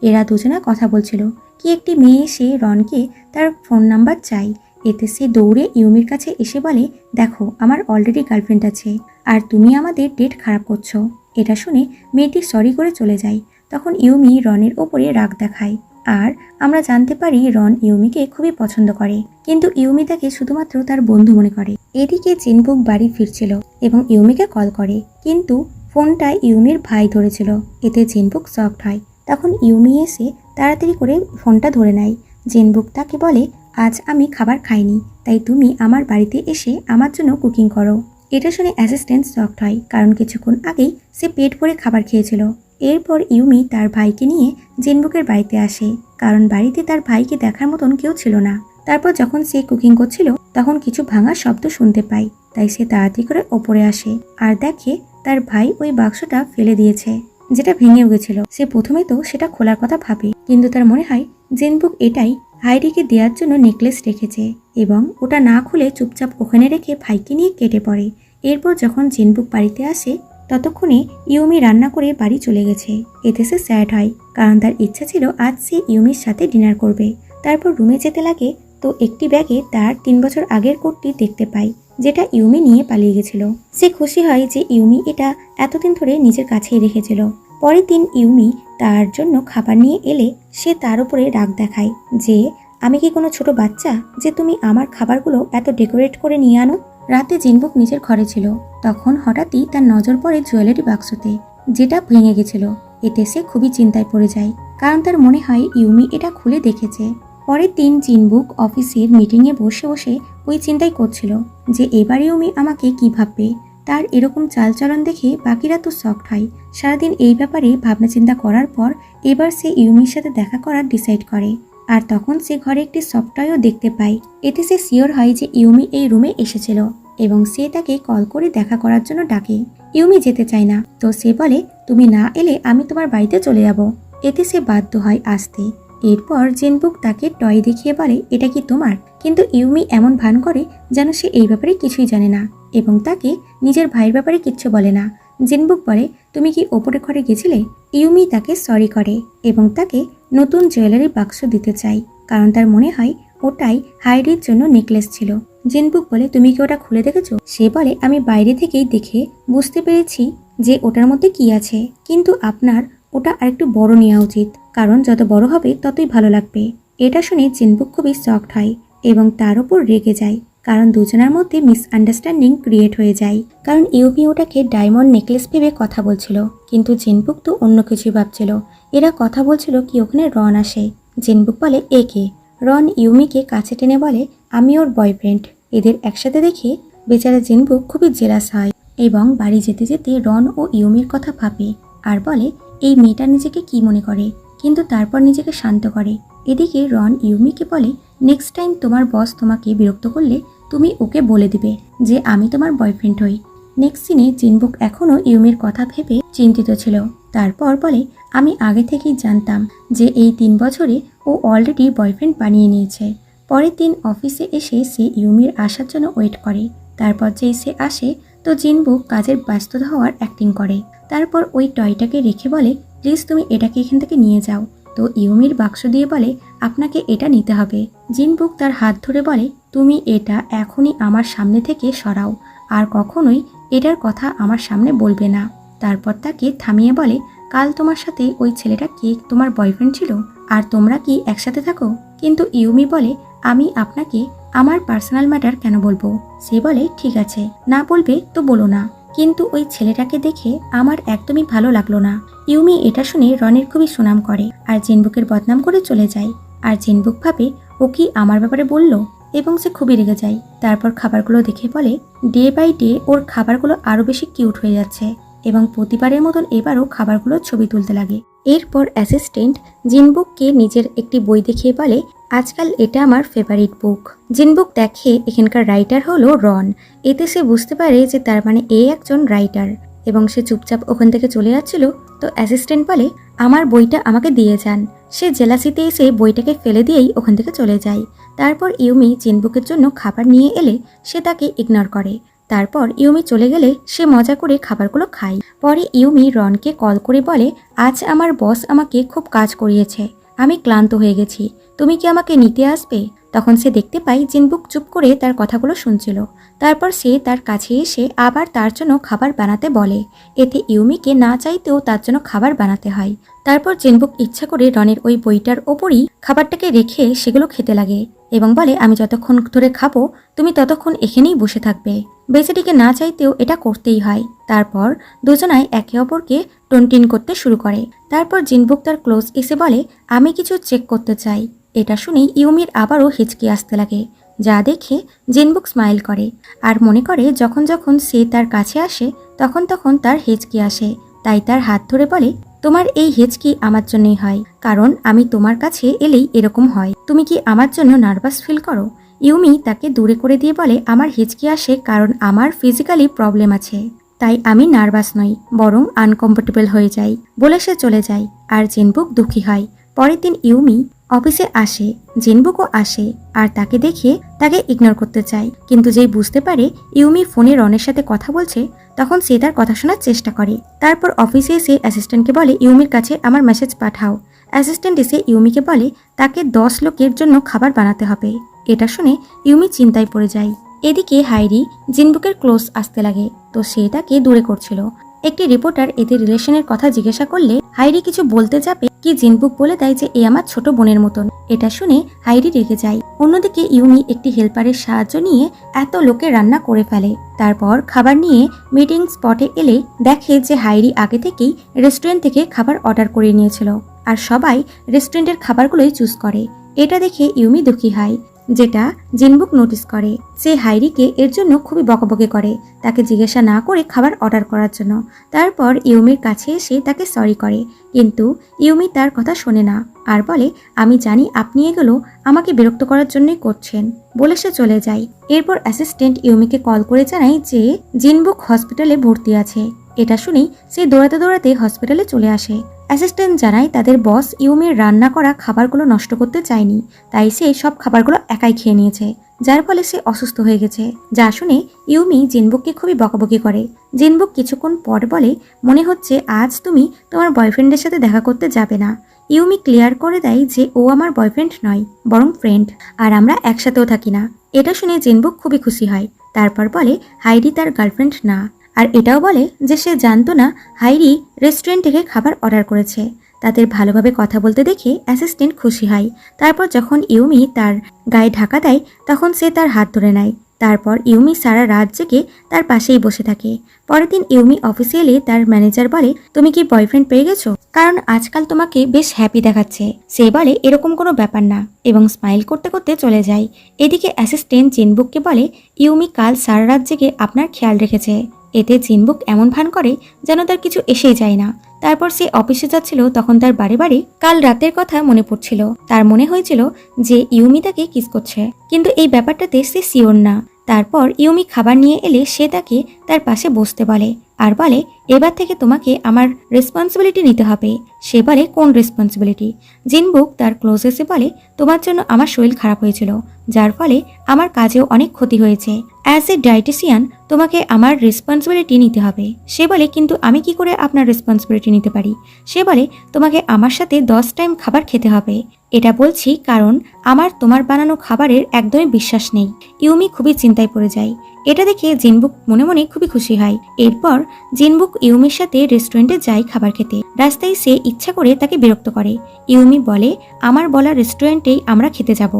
এরা দুজনা কথা বলছিল কি একটি মেয়ে এসে রনকে তার ফোন নাম্বার চাই। এতে সে দৌড়ে ইউমির কাছে এসে বলে, দেখো আমার অলরেডি গার্লফ্রেন্ড আছে আর তুমি আমাদের ডেট খারাপ করছো। এটা শুনে মেয়েটি সরি করে চলে যায়। তখন ইউমি রনের ওপরে রাগ দেখায় আর আমরা জানতে পারি রন ইউমিকে খুবই পছন্দ করে, কিন্তু ইউমি তাকে শুধুমাত্র তার বন্ধু মনে করে। এদিকে জিনবুক বাড়ি ফিরছিল এবং ইউমিকে কল করে, কিন্তু ফোনটা ইউমির ভাই ধরেছিল। এতে জিনবুক শকড হয়। তখন ইউমি এসে তাড়াতাড়ি করে ফোনটা ধরে নেয়। জিনবুক তাকে বলে, আজ আমি খাবার খাইনি, তাই তুমি আমার বাড়িতে এসে আমার জন্য কুকিং করো। এটা শুনে অ্যাসিস্ট্যান্ট শকড হয়, কারণ কিছুক্ষণ আগেই সে পেট ভরে খাবার খেয়েছিল। এরপর ইউমি তার ভাইকে নিয়ে জিনবুকের বাড়িতে আসে, কারণ বাড়িতে তার ভাইকে দেখার মতন কেউ ছিল না। তারপর যখন সে কুকিং করছিল তখন কিছু ভাঙা শব্দ শুনতে পায়, তাই সে তাড়াতাড়ি করে ওপরে আসে আর দেখে তার ভাই ওই বাক্সটা ফেলে দিয়েছে, যেটা ভেঙেও গেছিল। সে প্রথমে তো সেটা খোলার কথা ভাবে, কিন্তু তার মনে হয় জিনবুক এটাই হাইরিকে দেওয়ার জন্য নেকলেস রেখেছে এবং ওটা না খুলে চুপচাপ ওখানে রেখে ভাইকে নিয়ে কেটে পড়ে। এরপর যখন জিনবুক বাড়িতে আসে ততক্ষণে ইউমি রান্না করে বাড়ি চলে গেছে। এতে সে স্যাড হয়, কারণ তার ইচ্ছা ছিল আজ সে ইউমির সাথে ডিনার করবে। তারপর রুমে যেতে লাগে তো একটি ব্যাগে তার 3 বছর আগের কোটটি দেখতে পায়, যেটা ইউমি নিয়ে পালিয়ে গেছিল। সে খুশি হয় যে ইউমি এটা এতদিন ধরে নিজের কাছেই রেখেছিল। পরের দিন ইউমি তার জন্য খাবার নিয়ে এলে সে তার উপরে রাগ দেখায় যে, আমি কি কোনো ছোট বাচ্চা যে তুমি আমার খাবারগুলো এত ডেকোরেট করে নিয়ে আনো? রাতে জিনবুক নিজের ঘরে ছিল, তখন হঠাৎই তার নজর পড়ে জুয়েলারি বাক্সতে, যেটা ভেঙে গেছিল। এতে সে খুবই চিন্তায় পড়ে যায়, কারণ তার মনে হয় ইউমি এটা খুলে দেখেছে। পরের দিন জিনবুক অফিসের মিটিংয়ে বসে বসে ওই চিন্তাই করছিল যে এবার ইউমি আমাকে কি ভাববে। তার এরকম চালচলন দেখে বাকিরা তো শকড হয়। সারাদিন এই ব্যাপারে ভাবনা চিন্তা করার পর এবার সে ইউমির সাথে দেখা করার ডিসাইড করে, আর তখন সে ঘরে একটি সফটওয়্যারও দেখতে পায়। এতে সে শিওর হয় যে ইউমি এই রুমে এসেছিল এবং সে তাকে কল করে দেখা করার জন্য ডাকে। ইউমি যেতে চায় না, তো সে বলে, তুমি না এলে আমি তোমার বাড়িতে চলে যাব। এতে সে বাধ্য হয় আসতে। এরপর জিনবুক তাকে টয় দেখিয়ে বলে, এটা কি তোমার? কিন্তু ইউমি এমন ভান করে যেন সে এই ব্যাপারে কিছুই জানে না এবং তাকে নিজের ভাইয়ের ব্যাপারে কিচ্ছু বলে না। জিনবুক বলে, তুমি কি ওপরে ঘরে গেছিলে? ইউমি তাকে সরি করে এবং তাকে নতুন জুয়েলারি বাক্স দিতে চায়, কারণ তার মনে হয় ওটাই হাইরির জন্য নেকলেস ছিল। জিনবুক বলে, তুমি কি ওটা খুলে দেখেছো? সে বলে, আমি বাইরে থেকেই দেখে বুঝতে পেরেছি যে ওটার মধ্যে কি আছে, কিন্তু আপনার ওটা আরেকটু বড় নেওয়া উচিত, কারণ যত বড় হবে ততই ভালো লাগবে। এটা শুনে জিনবুক খুবই শকড হয় এবং তার উপর রেগে যায়, কারণ দুজনের মধ্যে মিসআন্ডারস্ট্যান্ডিং ক্রিয়েট হয়ে যায়। কারণ ইউমি ওটাকে ডায়মন্ড নেকলেস ভেবে কথা বলছিল, কিন্তু জিনবুক তো অন্য কিছুই ভাবছিল। এরা কথা বলছিল কি ওখানে রন আসে। জিনবুক বলে, একে? রন ইউমিকে কাছে টেনে বলে, আমি ওর বয়ফ্রেন্ড। এদের একসাথে দেখে বেচারা জিনবুক খুবই জেলাস হয় এবং বাড়ি যেতে যেতে রন ও ইউমির কথা ভাবে আর বলে এই মেয়েটা নিজেকে কি মনে করে, কিন্তু তারপর নিজেকে শান্ত করে। এদিকে রন ইউমিকে বলে নেক্সট টাইম তোমার বস তোমাকে বিরক্ত করলে তুমি ওকে বলে দিবে যে আমি তোমার বয়ফ্রেন্ড হই। নেক্সট সিনে জিনবুক এখনও ইউমির কথা ভেবে চিন্তিত ছিল। তারপর বলে আমি আগে থেকেই জানতাম যে এই 3 বছরে ও অলরেডি বয়ফ্রেন্ড বানিয়ে নিয়েছে। পরের দিন অফিসে এসে সে ইউমির আসার জন্য ওয়েট করে। তারপর যেই সে আসে তো জিনবুক কাজের ব্যস্ততা হওয়ার অ্যাক্টিং করে। তারপর ওই টয়টাকে রেখে বলে প্লিজ তুমি এটাকে এখান থেকে নিয়ে যাও। তো ইউমির বাক্স দিয়ে বলে আপনাকে এটা নিতে হবে। জিনবুক তার হাত ধরে বলে তুমি এটা এখনই আমার সামনে থেকে সরাও, আর কখনোই এটার কথা আমার সামনে বলবে না। তারপর তাকে থামিয়ে বলে কাল তোমার সাথে ওই ছেলেটা কি তোমার বয়ফ্রেন্ড ছিল, আর তোমরা কি একসাথে থাকো? কিন্তু ইউমি বলে আমি আপনাকে আমার পার্সোনাল ম্যাটার কেন বলবো? সে বলে ঠিক আছে, না বলবে তো বলো না, কিন্তু ওই ছেলেটাকে দেখে আমার একদমই ভালো লাগলো না। ইউমি এটা শুনে রনের খুবই সুনাম করে আর জিনবুকের বদনাম করে চলে যায়। আর জিনবুক ভাবে ও কি আমার ব্যাপারে বলল, এবং সে খুবই রেগে যায়। তারপর খাবারগুলো দেখে বলে ডে বাই ডে ওর খাবারগুলো আরো বেশি কিউট হয়ে যাচ্ছে, এবং প্রতিবারের মতন এবারও খাবারগুলোর ছবি তুলতে লাগে। এরপর অ্যাসিস্ট্যান্ট জিনবুককে নিজের একটি বই দেখিয়ে বলে আজকাল এটা আমার ফেভারিট বুক। জিনবুক দেখে এখানকার রাইটার হলো রন। এতে সে বুঝতে পারে যে তার মানে এ একজন রাইটার, এবং সে চুপচাপ ওখান থেকে চলে যাচ্ছিল। তো অ্যাসিস্ট্যান্ট বলে আমার বইটা আমাকে দিয়ে যান। সে জেলাসিতে এসে বইটাকে ফেলে দিয়েই ওখান থেকে চলে যায়। তারপর ইউমি জিনবুকের জন্য খাবার নিয়ে এলে সে তাকে ইগনোর করে। তারপর ইউমি চলে গেলে সে মজা করে খাবারগুলো খায়। পরে ইউমি রনকে কল করে বলে আজ আমার বস আমাকে খুব কাজ করিয়েছে, আমি ক্লান্ত হয়ে গেছি, তুমি কি আমাকে নিতে আসবে? তখন সে দেখতে পায় জিনবুক চুপ করে তার কথাগুলো শুনছিল। তারপর সে তার কাছে এসে আবার তার জন্য খাবার বানাতে বলে। এতে ইউমিকে না চাইতেও তার জন্য খাবার বানাতে হয়। তারপর জিনবুক ইচ্ছা করে রনের ওই বইটার ওপরই খাবারটাকে রেখে সেগুলো খেতে লাগে এবং বলে আমি যতক্ষণ ধরে খাবো তুমি ততক্ষণ এখানেই বসে থাকবে। বেচারিকে না চাইতেও এটা করতেই হয়। তারপর দুজনাই একে অপরকে টনটিন করতে শুরু করে। তারপর জিনবুক তার ক্লোজ এসে বলে আমি কিছু চেক করতে চাই। এটা শুনেই ইউমির আবারও হিচকি আসতে লাগে, যা দেখে জিনবুক স্মাইল করে আর মনে করে যখন যখন সে তার কাছে আসে তখন তখন তার হিচকি আসে। তাই তার হাত ধরে বলে তোমার এই হিচকি আমার জন্যই হয়, কারণ আমি তোমার কাছে এলেই এরকম হয়। তুমি কি আমার জন্য নার্ভাস ফিল করো? ইউমি তাকে দূরে করে দিয়ে বলে আমার হিচকি আসে কারণ আমার ফিজিক্যালি প্রবলেম আছে, তাই আমি নার্ভাস নই, বরং আনকমফোর্টেবল হয়ে যাই। বলে সে চলে যায় আর জিনবুক দুঃখী হয়। পরের দিন ইউমি অফিসে আসে, জিনবুকও আসে আর তাকে দেখে তাকে ইগনোর করতে চায়। কিন্তু যেই বুঝতে পারে ইউমি ফোনে রনের সাথে কথা বলছে তখন সে তার কথা শোনার চেষ্টা করে। তারপর অফিসে এসে অ্যাসিস্ট্যান্টকে বলে ইউমির কাছে আমার মেসেজ পাঠাও। অ্যাসিস্ট্যান্ট এসে ইউমিকে বলে তাকে 10 লোকের জন্য খাবার বানাতে হবে। এটা শুনে ইউমি চিন্তায় পড়ে যায়। এদিকে হাইরি জিনবুকের ক্লোজ আসতে লাগে, তো সে তাকে দূরে করছিল। একটি রিপোর্টার এদের রিলেশনের কথা জিজ্ঞাসা করলে হাইরি কিছু বলতে যাবে কি জিনবুক বলে দেয় যে এ আমার ছোট বোনের মতন। এটা শুনে হাইরি রেগে যায়। অন্যদিকে ইউমি একটি হেল্পারের সাহায্য নিয়ে এত লোকের রান্না করে ফেলে। তারপর খাবার নিয়ে মিটিং স্পটে এলে দেখে যে হাইরি আগে থেকেই রেস্টুরেন্ট থেকে খাবার অর্ডার করে নিয়েছিল আর সবাই রেস্টুরেন্টের খাবারগুলোই চুজ করে। এটা দেখে ইউমি দুঃখী হয়, যেটা জিনবুক নোটিস করে। সে হাইরিকে এর জন্য খুবই বকাবকি করে, তাকে জিজ্ঞাসা না করে খাবার অর্ডার করার জন্য। তারপর ইউমির কাছে এসে তাকে সরি করে, কিন্তু ইউমি তার কথা শোনে না আর বলে আমি জানি আপনি এগুলো আমাকে বিরক্ত করার জন্যই করছেন, বলে সে চলে যায়। এরপর অ্যাসিস্ট্যান্ট ইউমিকে কল করে জানায় যে জিনবুক হসপিটালে ভর্তি আছে। এটা শুনেই সে দৌড়াতে দৌড়াতে হসপিটালে চলে আসে। অ্যাসিস্ট্যান্ট জানায় তাদের বস ইউমির রান্না করা খাবারগুলো নষ্ট করতে চায়নি, তাই সে সব খাবারগুলো একাই খেয়ে নিয়েছে, যার ফলে সে অসুস্থ হয়ে গেছে। যা শুনে ইউমি জিনবুককে খুবই বকাবকি করে। জিনবুক কিছুক্ষণ পর বলে মনে হচ্ছে আজ তুমি তোমার বয়ফ্রেন্ডের সাথে দেখা করতে যাবে না। ইউমি ক্লিয়ার করে দেয় যে ও আমার বয়ফ্রেন্ড নয়, বরং ফ্রেন্ড, আর আমরা একসাথেও থাকি না। এটা শুনে জিনবুক খুবই খুশি হয়। তারপর বলে হাইরি তার গার্লফ্রেন্ড না, আর এটাও বলে যে সে জানতো না হাইরি রেস্টুরেন্ট থেকে খাবার অর্ডার করেছে। তাদের ভালোভাবে কথা বলতে দেখে অ্যাসিস্ট্যান্ট খুশি হয়। তারপর যখন ইউমি তার গায়ে ঢাকা দেয় তখন সে তার হাত ধরে নেয়। তারপর ইউমি সারা রাত জেগে তার পাশেই বসে থাকে। পরের দিন ইউমি অফিসে এলে তার ম্যানেজার বলে তুমি কি বয়ফ্রেন্ড পেয়ে গেছো, কারণ আজকাল তোমাকে বেশ হ্যাপি দেখাচ্ছে। সে বলে এরকম কোনো ব্যাপার না এবং স্মাইল করতে করতে চলে যায়। এদিকে অ্যাসিস্ট্যান্ট জিনবুককে বলে ইউমি কাল সারা রাত জেগে আপনার খেয়াল রেখেছে। এতে জিনবুক এমন ভান করে যেন তার কিছু এসেই যায় না। তারপর সে অফিসে যাচ্ছিল, তখন তার বারে বারে কাল রাতের কথা মনে পড়ছিল। তার মনে হয়েছিল যে ইউমি তাকে কিস করছে, কিন্তু এই ব্যাপারটাতে সে শিওর না। তারপর ইউমি খাবার নিয়ে এলে সে তাকে তার পাশে বসতে বলে আর বলে, এবার থেকে তোমাকে আমার রেসপন্সিবিলিটি নিতে হবে। সে বলে, কোন রেসপন্সিবিলিটি? জিনবুক তার ক্লোজ এসে বলে, তোমার জন্য আমার শরীর খারাপ হয়েছিল, যার ফলে আমার কাজেও অনেক ক্ষতি হয়েছে। অ্যাজ এ ডায়েটিশিয়ান তোমাকে আমার রেসপন্সিবিলিটি নিতে হবে। সে বলে, কিন্তু আমি কি করে আপনার রেসপন্সিবিলিটি নিতে পারি? সে বলে, তোমাকে আমার সাথে 10 টাইম খাবার খেতে হবে। এটা বলছি কারণ আমার তোমার বানানো খাবারের একদমই বিশ্বাস নেই। ইউমি খুবই চিন্তায় পড়ে যায়। এটা দেখে জিনবুক মনে মনে খুবই খুশি হয়। এরপর জিনবুক ইউমির সাথে রেস্টুরেন্টে যায় খাবার খেতে। রাস্তায় সে ইচ্ছা করে তাকে বিরক্ত করে। ইউমি বলে, আমার বলা রেস্টুরেন্টেই আমরা খেতে যাব।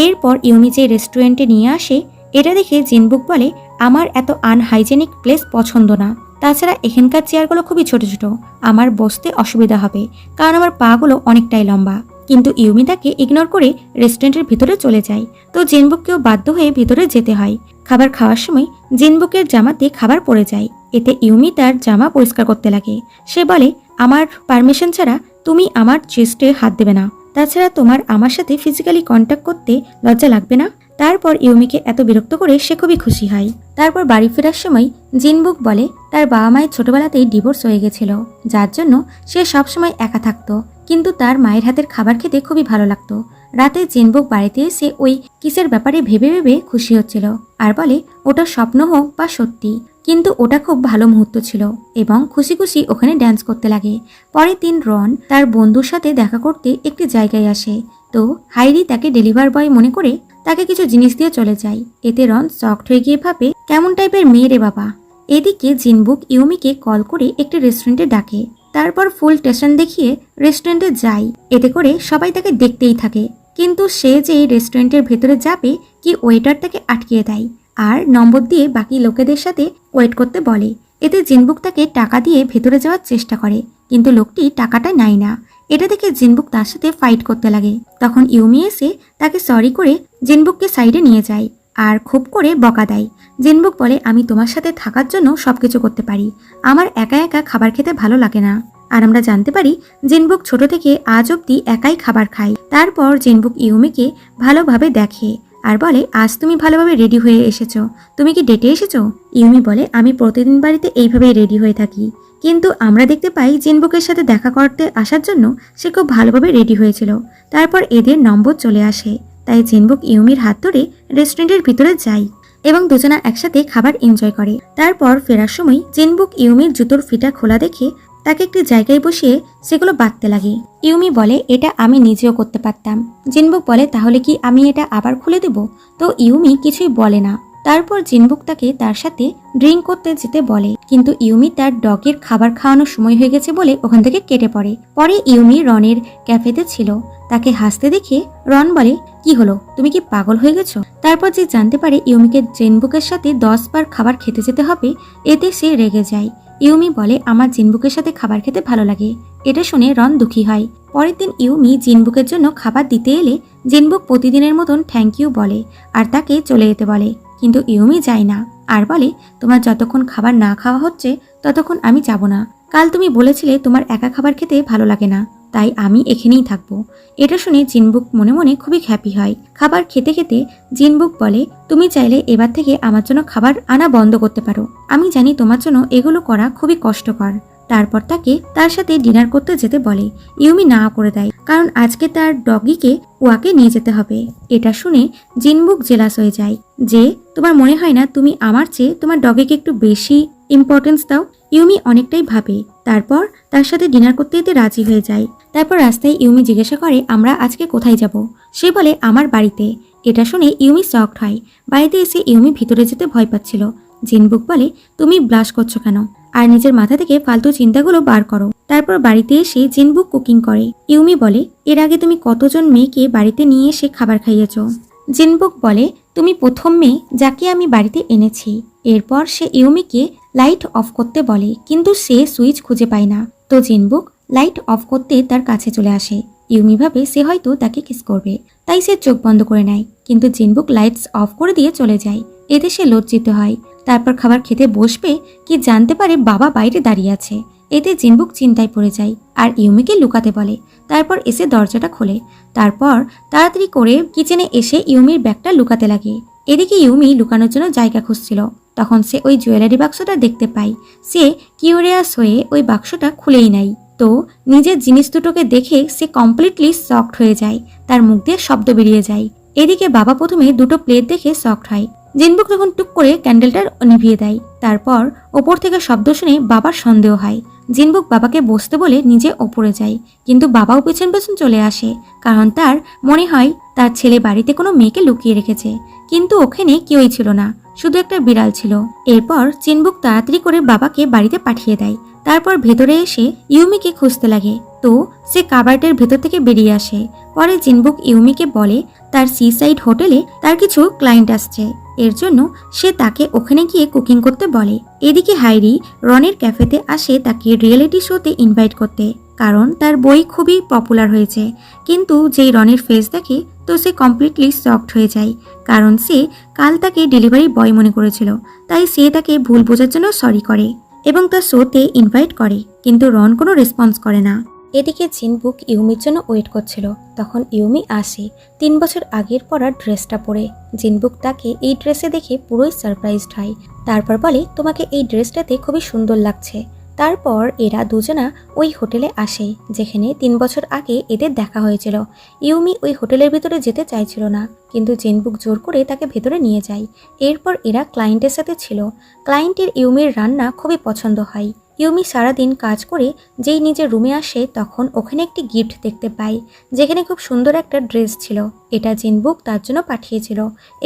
এরপর ইউমি যে রেস্টুরেন্টে নিয়ে আসে, এটা দেখে জিনবুক বলে, আমার এত আনহাইজেনিক প্লেস পছন্দ না। তাছাড়া এখানকার চেয়ারগুলো খুবই ছোট ছোট, আমার বসতে অসুবিধা হবে, কারণ আমার পাগুলো অনেকটাই লম্বা। কিন্তু ইউমি তাকে ইগনোর করে রেস্টুরেন্টের ভিতরে চলে যায়। তো জিনবুককেও বাধ্য হয়ে ভিতরে যেতে হয়। খাবার খাওয়ার সময় জিনবুকের জামাতে খাবার পড়ে যায়। এতে ইউমি তার জামা পরিষ্কার করতে লাগে। সে বলে, আমার পারমিশন ছাড়া তুমি আমার চেস্টে হাত দেবে না। তাছাড়া তোমার আমার সাথে ফিজিক্যালি কন্ট্যাক্ট করতে লজ্জা লাগবে না? তারপর ইউমিকে এত বিরক্ত করে সে খুবই খুশি হয়। তারপর বাড়ি ফেরার সময় জিনবুক বলে, তার বাবা মায়ের ছোটবেলাতেই ডিভোর্স হয়ে গেছিল, যার জন্য সে সবসময় একা থাকতো, কিন্তু তার মায়ের হাতের খাবার খেতে খুবই ভালো লাগতো। রাতে জিনবুক বাড়িতে এসে ওই কিসের ব্যাপারে ভেবে ভেবে খুশি হচ্ছিল আর বলে, ওটা স্বপ্ন হোক বা সত্যি, কিন্তু ওটা খুব ভালো মুহূর্ত ছিল, এবং খুশি খুশি ওখানে ড্যান্স করতে লাগে। পরের দিন রন তার বন্ধুর সাথে দেখা করতে একটি জায়গায় আসে। তো হাইরি তাকে ডেলিভার বয় মনে করে তাকে কিছু জিনিস দিয়ে চলে যায়। এতে রন শকড হয়ে গিয়ে ভাবে, কেমন টাইপের মেয়ে রে বাবা। এদিকে জিনবুক ইউমিকে কল করে একটি রেস্টুরেন্টে ডাকে। তারপর ফুল স্টেশন দেখিয়ে রেস্টুরেন্টে যায়। এতে করে সবাই তাকে দেখতেই থাকে, কিন্তু সে যে রেস্টুরেন্টের ভেতরে যাবে কি ওয়েটার তাকে আটকিয়ে দেয় আর নম্বর দিয়ে বাকি লোকেদের সাথে ওয়েট করতে বলে। এতে জিনবুক তাকে টাকা দিয়ে ভেতরে যাওয়ার চেষ্টা করে, কিন্তু লোকটি টাকাটা নেয় না। এটা দেখে জিনবুক তার সাথে ফাইট করতে লাগে। তখন ইউমি এসে তাকে সরি করে জিনবুককে সাইডে নিয়ে যায় আর খুব করে বকা দেয়। জিনবুক বলে, আমি তোমার সাথে থাকার জন্য সবকিছু করতে পারি, আমার একা একা খাবার খেতে ভালো লাগে না। আর আমরা জানতে পারি জিনবুক ছোট থেকে আজ অব্দি একাই খাবার খায়। তারপর জিনবুক ইউমিকে ভালোভাবে দেখে আর বলে, আজ তুমি ভালোভাবে রেডি হয়ে এসেছো, তুমি কি ডেটে এসেছো? ইউমি বলে, আমি প্রতিদিন বাড়িতে এইভাবেই রেডি হয়ে থাকি, কিন্তু আমরা দেখতে পাই জিনবুকের সাথে দেখা করতে আসার জন্য সে খুব ভালোভাবে রেডি হয়েছিল। তারপর এদের নম্বর চলে আসে, তাই জিনবুক ইউমির হাত ধরে রেস্টুরেন্টের ভিতরে যায় এবং দুজনা একসাথে খাবার এনজয় করে। তারপর ফেরার সময় জিনবুক ইউমির জুতোর ফিতা খোলা দেখে তাকে একটি জায়গায় বসিয়ে সেগুলো বাঁধতে লাগে। ইউমি বলে, এটা আমি নিজেও করতে পারতাম। জিনবুক বলে, তাহলে কি আমি এটা আবার খুলে দেব? তো ইউমি কিছুই বলে না। তারপর জিনবুক তাকে তার সাথে ড্রিঙ্ক করতে যেতে বলে, কিন্তু ইউমি তার ডগের খাবার খাওয়ানোর সময় হয়ে গেছে বলে ওখান থেকে কেটে পড়ে। পরে ইউমি রনের ক্যাফেতে ছিল, তাকে হাসতে দেখে রন বলে, কি হলো, তুমি কি পাগল হয়ে গেছো? তারপর যে জানতে পারে ইউমিকে জিনবুকের সাথে 10 বার খাবার খেতে যেতে হবে, এতে সে রেগে যায়। ইউমি বলে, আমার জিনবুকের সাথে খাবার খেতে ভালো লাগে। এটা শুনে রন দুঃখী হয়। পরের দিন ইউমি জিনবুকের জন্য খাবার দিতে এলে জিনবুক প্রতিদিনের মতন থ্যাংক ইউ বলে আর তাকে চলে যেতে বলে, কিন্তু ইউমি যায় না আর বলে, তোমার যতক্ষণ খাবার না খাওয়া হচ্ছে ততক্ষণ আমি যাব না। কাল তুমি বলেছিলে তোমার একা খাবার খেতে ভালো লাগে না, তাই আমি এখানেই থাকবো। এটা শুনে জিনবুক মনে মনে খুবই হ্যাপি হয়। খাবার খেতে খেতে জিনবুক বলে, তুমি চাইলে এবার থেকে আমার জন্য খাবার আনা বন্ধ করতে পারো, আমি জানি তোমার জন্য এগুলো করা খুবই কষ্টকর। তারপর তাকে তার সাথে ডিনার করতে যেতে বলে। ইউমি না করে দেয়, কারণ আজকে তার ডগিকে ওয়াকে নিয়ে যেতে হবে। এটা শুনে জিনবুক জেলাস হয়ে যায় যে, তোমার মনে হয় না তুমি আমার চেয়ে তোমার ডগিকে একটু বেশি ইম্পর্টেন্স দাও? ইউমি অনেকটাই ভাবে, তারপর তার সাথে ডিনার করতে যেতে রাজি হয়ে যায়। তারপর রাস্তায় ইউমি জিজ্ঞাসা করে, আমরা আজকে কোথায় যাব? সে বলে, আমার বাড়িতে। এটা শুনে ইউমি শকড হয়। বাড়িতে এসে ইউমি ভিতরে যেতে ভয় পাচ্ছিল। জিনবুক বলে, তুমি ব্লাশ করছো কেন? আর নিজের মাথা থেকে ফালতু চিন্তাগুলো বার করো। তারপর বাড়িতে এসে জিনবুক কুকিং করে। ইউমি বলে, এর আগে তুমি কতজন মেয়েকে বাড়িতে নিয়ে এসে খাবার খাইয়েছো? জিনবুক বলে, তুমি প্রথম মেয়ে যাকে আমি বাড়িতে এনেছি। এরপর সে ইউমিকে লাইট অফ করতে বলে, কিন্তু সে সুইচ খুঁজে পায় না। তো জিনবুক লাইট অফ করতে তার কাছে চলে আসে। ইউমি ভাবে সে হয়তো তাকে কিস করবে, তাই সে চোখ বন্ধ করে নেয়, কিন্তু জিনবুক লাইটস অফ করে দিয়ে চলে যায়। এতে সে লজ্জিত হয়। তারপর খাবার খেতে বসবে কি জানতে পারে বাবা বাইরে দাঁড়িয়ে আছে। এতে জিনবুক চিন্তায় পড়ে যায় আর ইউমিকে লুকাতে বলে। তারপর এসে দরজাটা খোলে। তারপর তাড়াতাড়ি করে কিচেনে এসে ইউমির ব্যাগটা লুকাতে লাগে। এদিকে ইউমি লুকানোর জন্য জায়গা খুঁজছিল। তখন সে ওই জুয়েলারি বাক্সটা দেখতে পায়। সে কিউরিয়াস হয়ে ওই বাক্সটা খুলেই নেয়। তো নিজের জিনিস দুটোকে দেখে সে কমপ্লিটলি শকড হয়ে যায়। তার মুখ দিয়ে শব্দ বেরিয়ে যায়। এদিকে বাবা প্রথমে দুটো প্লেট দেখে শকড হয়। জিনবুক তখন টুক করে ক্যান্ডেলটা নিভিয়ে দেয়। তারপর ওপর থেকে শব্দ শুনে বাবার সন্দেহ হয়। জিনবুক বাবাকে বসতে বলে নিজে ওপরে যায়, কিন্তু বাবাও পেছন পেছন চলে আসে, কারণ তার মনে হয় তার ছেলে বাড়িতে কোনো মেয়েকে লুকিয়ে রেখেছে। কিন্তু ওখানে কেউই ছিল না, শুধু একটা বিড়াল ছিল। এরপর জিনবুক তাড়াতাড়ি করে বাবাকে বাড়িতে পাঠিয়ে দেয়। তারপর ভেতরে এসে ইউমিকে খুঁজতে লাগে। তো সে কাবার্ডের ভেতর থেকে বেরিয়ে আসে। পরে জিনবুক ইউমিকে বলে তার সিসাইড হোটেলে তার কিছু ক্লায়েন্ট আসছে, এর জন্য সে তাকে ওখানে গিয়ে কুকিং করতে বলে। এদিকে হাইরি রনের ক্যাফেতে আসে তাকে রিয়েলিটি শোতে ইনভাইট করতে, কারণ তার বই খুবই পপুলার হয়েছে। কিন্তু যেই রনের ফেস দেখে তো সে কমপ্লিটলি শকড হয়ে যায়, কারণ সে কাল তাকে ডেলিভারি বয় মনে করেছিল। তাই সে তাকে ভুল বোঝার জন্য সরি করে এবং তার শোতে ইনভাইট করে, কিন্তু রন কোনো রেসপন্স করে না। এদিকে জিনবুক ইউমির জন্য ওয়েট করছিল। তখন ইউমি আসে 3 বছর আগের পরা ড্রেসটা পরে। জিনবুক তাকে এই ড্রেসে দেখে পুরোই সারপ্রাইজড হয়। তারপর বলে তোমাকে এই ড্রেসটাতে খুবই সুন্দর লাগছে। তারপর এরা দুজনা ওই হোটেলে আসে যেখানে 3 বছর আগে এদের দেখা হয়েছিল। ইউমি ওই হোটেলের ভিতরে যেতে চাইছিল না, কিন্তু জিনবুক জোর করে তাকে ভেতরে নিয়ে যায়। এরপর এরা ক্লায়েন্টের সাথে ছিল। ক্লায়েন্টের ইউমির রান্না খুবই পছন্দ হয়। ইউমি সারাদিন কাজ করে যেই নিজের রুমে আসে তখন ওখানে একটি গিফট দেখতে পায়, যেখানে খুব সুন্দর একটা ড্রেস ছিল। এটা জিনবুক তার জন্য পাঠিয়েছিল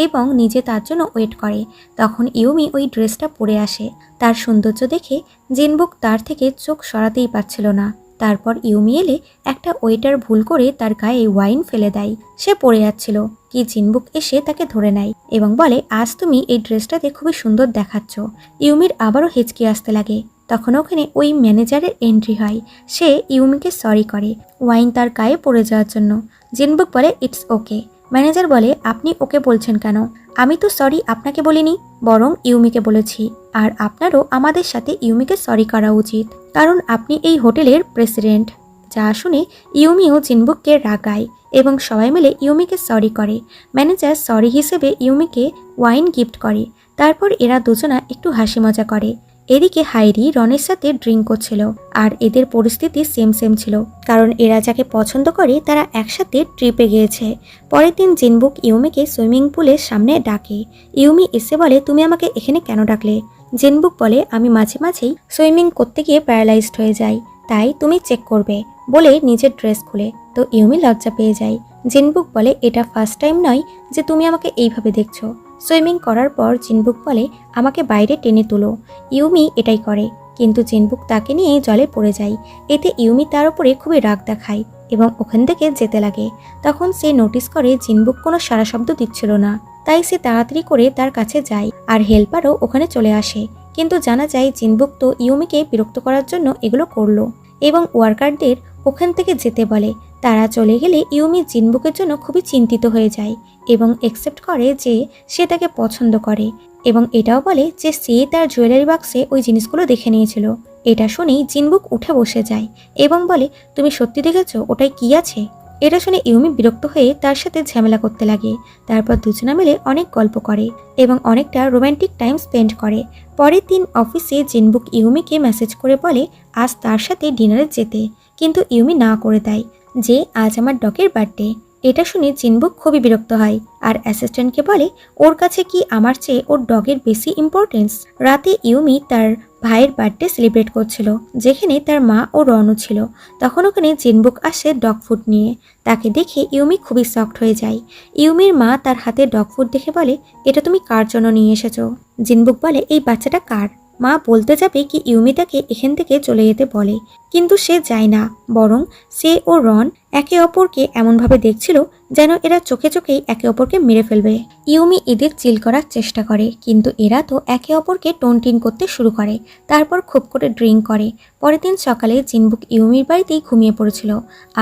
এবং নিজে তার জন্য ওয়েট করে। তখন ইউমি ওই ড্রেসটা পরে আসে। তার সৌন্দর্য দেখে জিনবুক তার থেকে চোখ সরাতেই পারছিল না। তারপর ইউমি এলে একটা ওয়েটার ভুল করে তার গায়ে ওয়াইন ফেলে দেয়। সে পড়ে যাচ্ছিল কি জিনবুক এসে তাকে ধরে নেয় এবং বলে আজ তুমি এই ড্রেসটাতে খুবই সুন্দর দেখাচ্ছ। ইউমির আবারও হেঁচকি আসতে লাগে। তখন ওখানে ওই ম্যানেজারের এন্ট্রি হয়। সে ইউমিকে সরি করে ওয়াইন তার গায়ে পড়ে যাওয়ার জন্য। জিনবুক বলে ইটস ওকে। ম্যানেজার বলে আপনি ওকে বলছেন কেন? আমি তো সরি আপনাকে বলিনি, বরং ইউমিকে বলেছি। আর আপনারও আমাদের সাথে ইউমিকে সরি করা উচিত, কারণ আপনি এই হোটেলের প্রেসিডেন্ট। যা শুনে ইউমিও জিনবুককে রাগায় এবং সবাই মিলে ইউমিকে সরি করে। ম্যানেজার সরি হিসেবে ইউমিকে ওয়াইন গিফট করে। তারপর এরা দুজনা একটু হাসি মজা করে। এদিকে হাইরি রনের সাথে ড্রিঙ্ক করছিল আর এদের পরিস্থিতি সেম সেম ছিল, কারণ এরা যাকে পছন্দ করে তারা একসাথে ট্রিপে গিয়েছে। পরের দিন জিনবুক ইউমিকে সুইমিং পুলের সামনে ডাকে। ইউমি এসে বলে তুমি আমাকে এখানে কেন ডাকলে? জিনবুক বলে আমি মাঝে মাঝেই সুইমিং করতে গিয়ে প্যারালাইজড হয়ে যাই, তাই তুমি চেক করবে বলে নিজের ড্রেস খুলে। তো ইউমি লজ্জা পেয়ে যায়। জিনবুক বলে এটা ফার্স্ট টাইম নয় যে তুমি আমাকে এইভাবে দেখছো। সুইমিং করার পর জিনবুক বলে আমাকে বাইরে টেনে তোলো। ইউমি এটাই করে, কিন্তু জিনবুক তাকে নিয়ে জলে পড়ে যায়। এতে ইউমি তার উপরে খুবই রাগ দেখায় এবং ওখান থেকে যেতে লাগে। তখন সে নোটিস করে জিনবুক কোনো সারা শব্দ দিচ্ছিল না, তাই সে তাড়াতাড়ি করে তার কাছে যায় আর হেল্পারও ওখানে চলে আসে। কিন্তু জানা যায় জিনবুক তো ইউমিকে বিরক্ত করার জন্য এগুলো করলো এবং ওয়ার্কারদের ওখান থেকে যেতে বলে। তারা চলে গেলে ইউমি জিনবুকের জন্য খুবই চিন্তিত হয়ে যায় এবং অ্যাকসেপ্ট করে যে সে তাকে পছন্দ করে এবং এটাও বলে যে সে তার জুয়েলারি বাক্সে ওই জিনিসগুলো দেখে নিয়েছিল। এটা শুনেই জিনবুক উঠে বসে যায় এবং বলে তুমি সত্যি দেখেছো ওটাই কি আছে? এটা শুনে ইউমি বিরক্ত হয়ে তার সাথে ঝামেলা করতে লাগে। তারপর দুজনা মিলে অনেক গল্প করে এবং অনেকটা রোম্যান্টিক টাইম স্পেন্ড করে। পরের দিন অফিসে জিনবুক ইউমিকে মেসেজ করে বলে আজ তার সাথে ডিনারে যেতে, কিন্তু ইউমি না করে দেয় যে আজ আমার ডগের বার্থডে। এটা শুনে জিনবুক খুবই বিরক্ত হয় আর অ্যাসিস্ট্যান্টকে বলে ওর কাছে কি আমার চেয়ে ওর ডগের বেশি ইম্পর্টেন্স। রাতে ইউমি তার ভাইয়ের বার্থডে সেলিব্রেট করছিল, যেখানে তার মা ও রনও ছিল। তখন ওখানে জিনবুক আসে ডগ ফুড নিয়ে। তাকে দেখে ইউমি খুবই শকড হয়ে যায়। ইউমির মা তার হাতে ডগ ফুড দেখে বলে এটা তুমি কার জন্য নিয়ে এসেছো? জিনবুক বলে এই বাচ্চাটা কার? মা বলতে যাবে কি ইউমি তাকে এখান থেকে চলে যেতে বলে, কিন্তু সে যায় না, বরং সে ও রন একে অপরকে এমনভাবে দেখছিল যেন এরা চোখে চোখেই একে অপরকে মেরে ফেলবে। ইউমি এদের চিল করার চেষ্টা করে, কিন্তু এরা তো একে অপরকে টোনটিন করতে শুরু করে। তারপর খুব করে ড্রিঙ্ক করে। পরের দিন সকালে জিনবুক ইউমির বাড়িতেই ঘুমিয়ে পড়েছিল,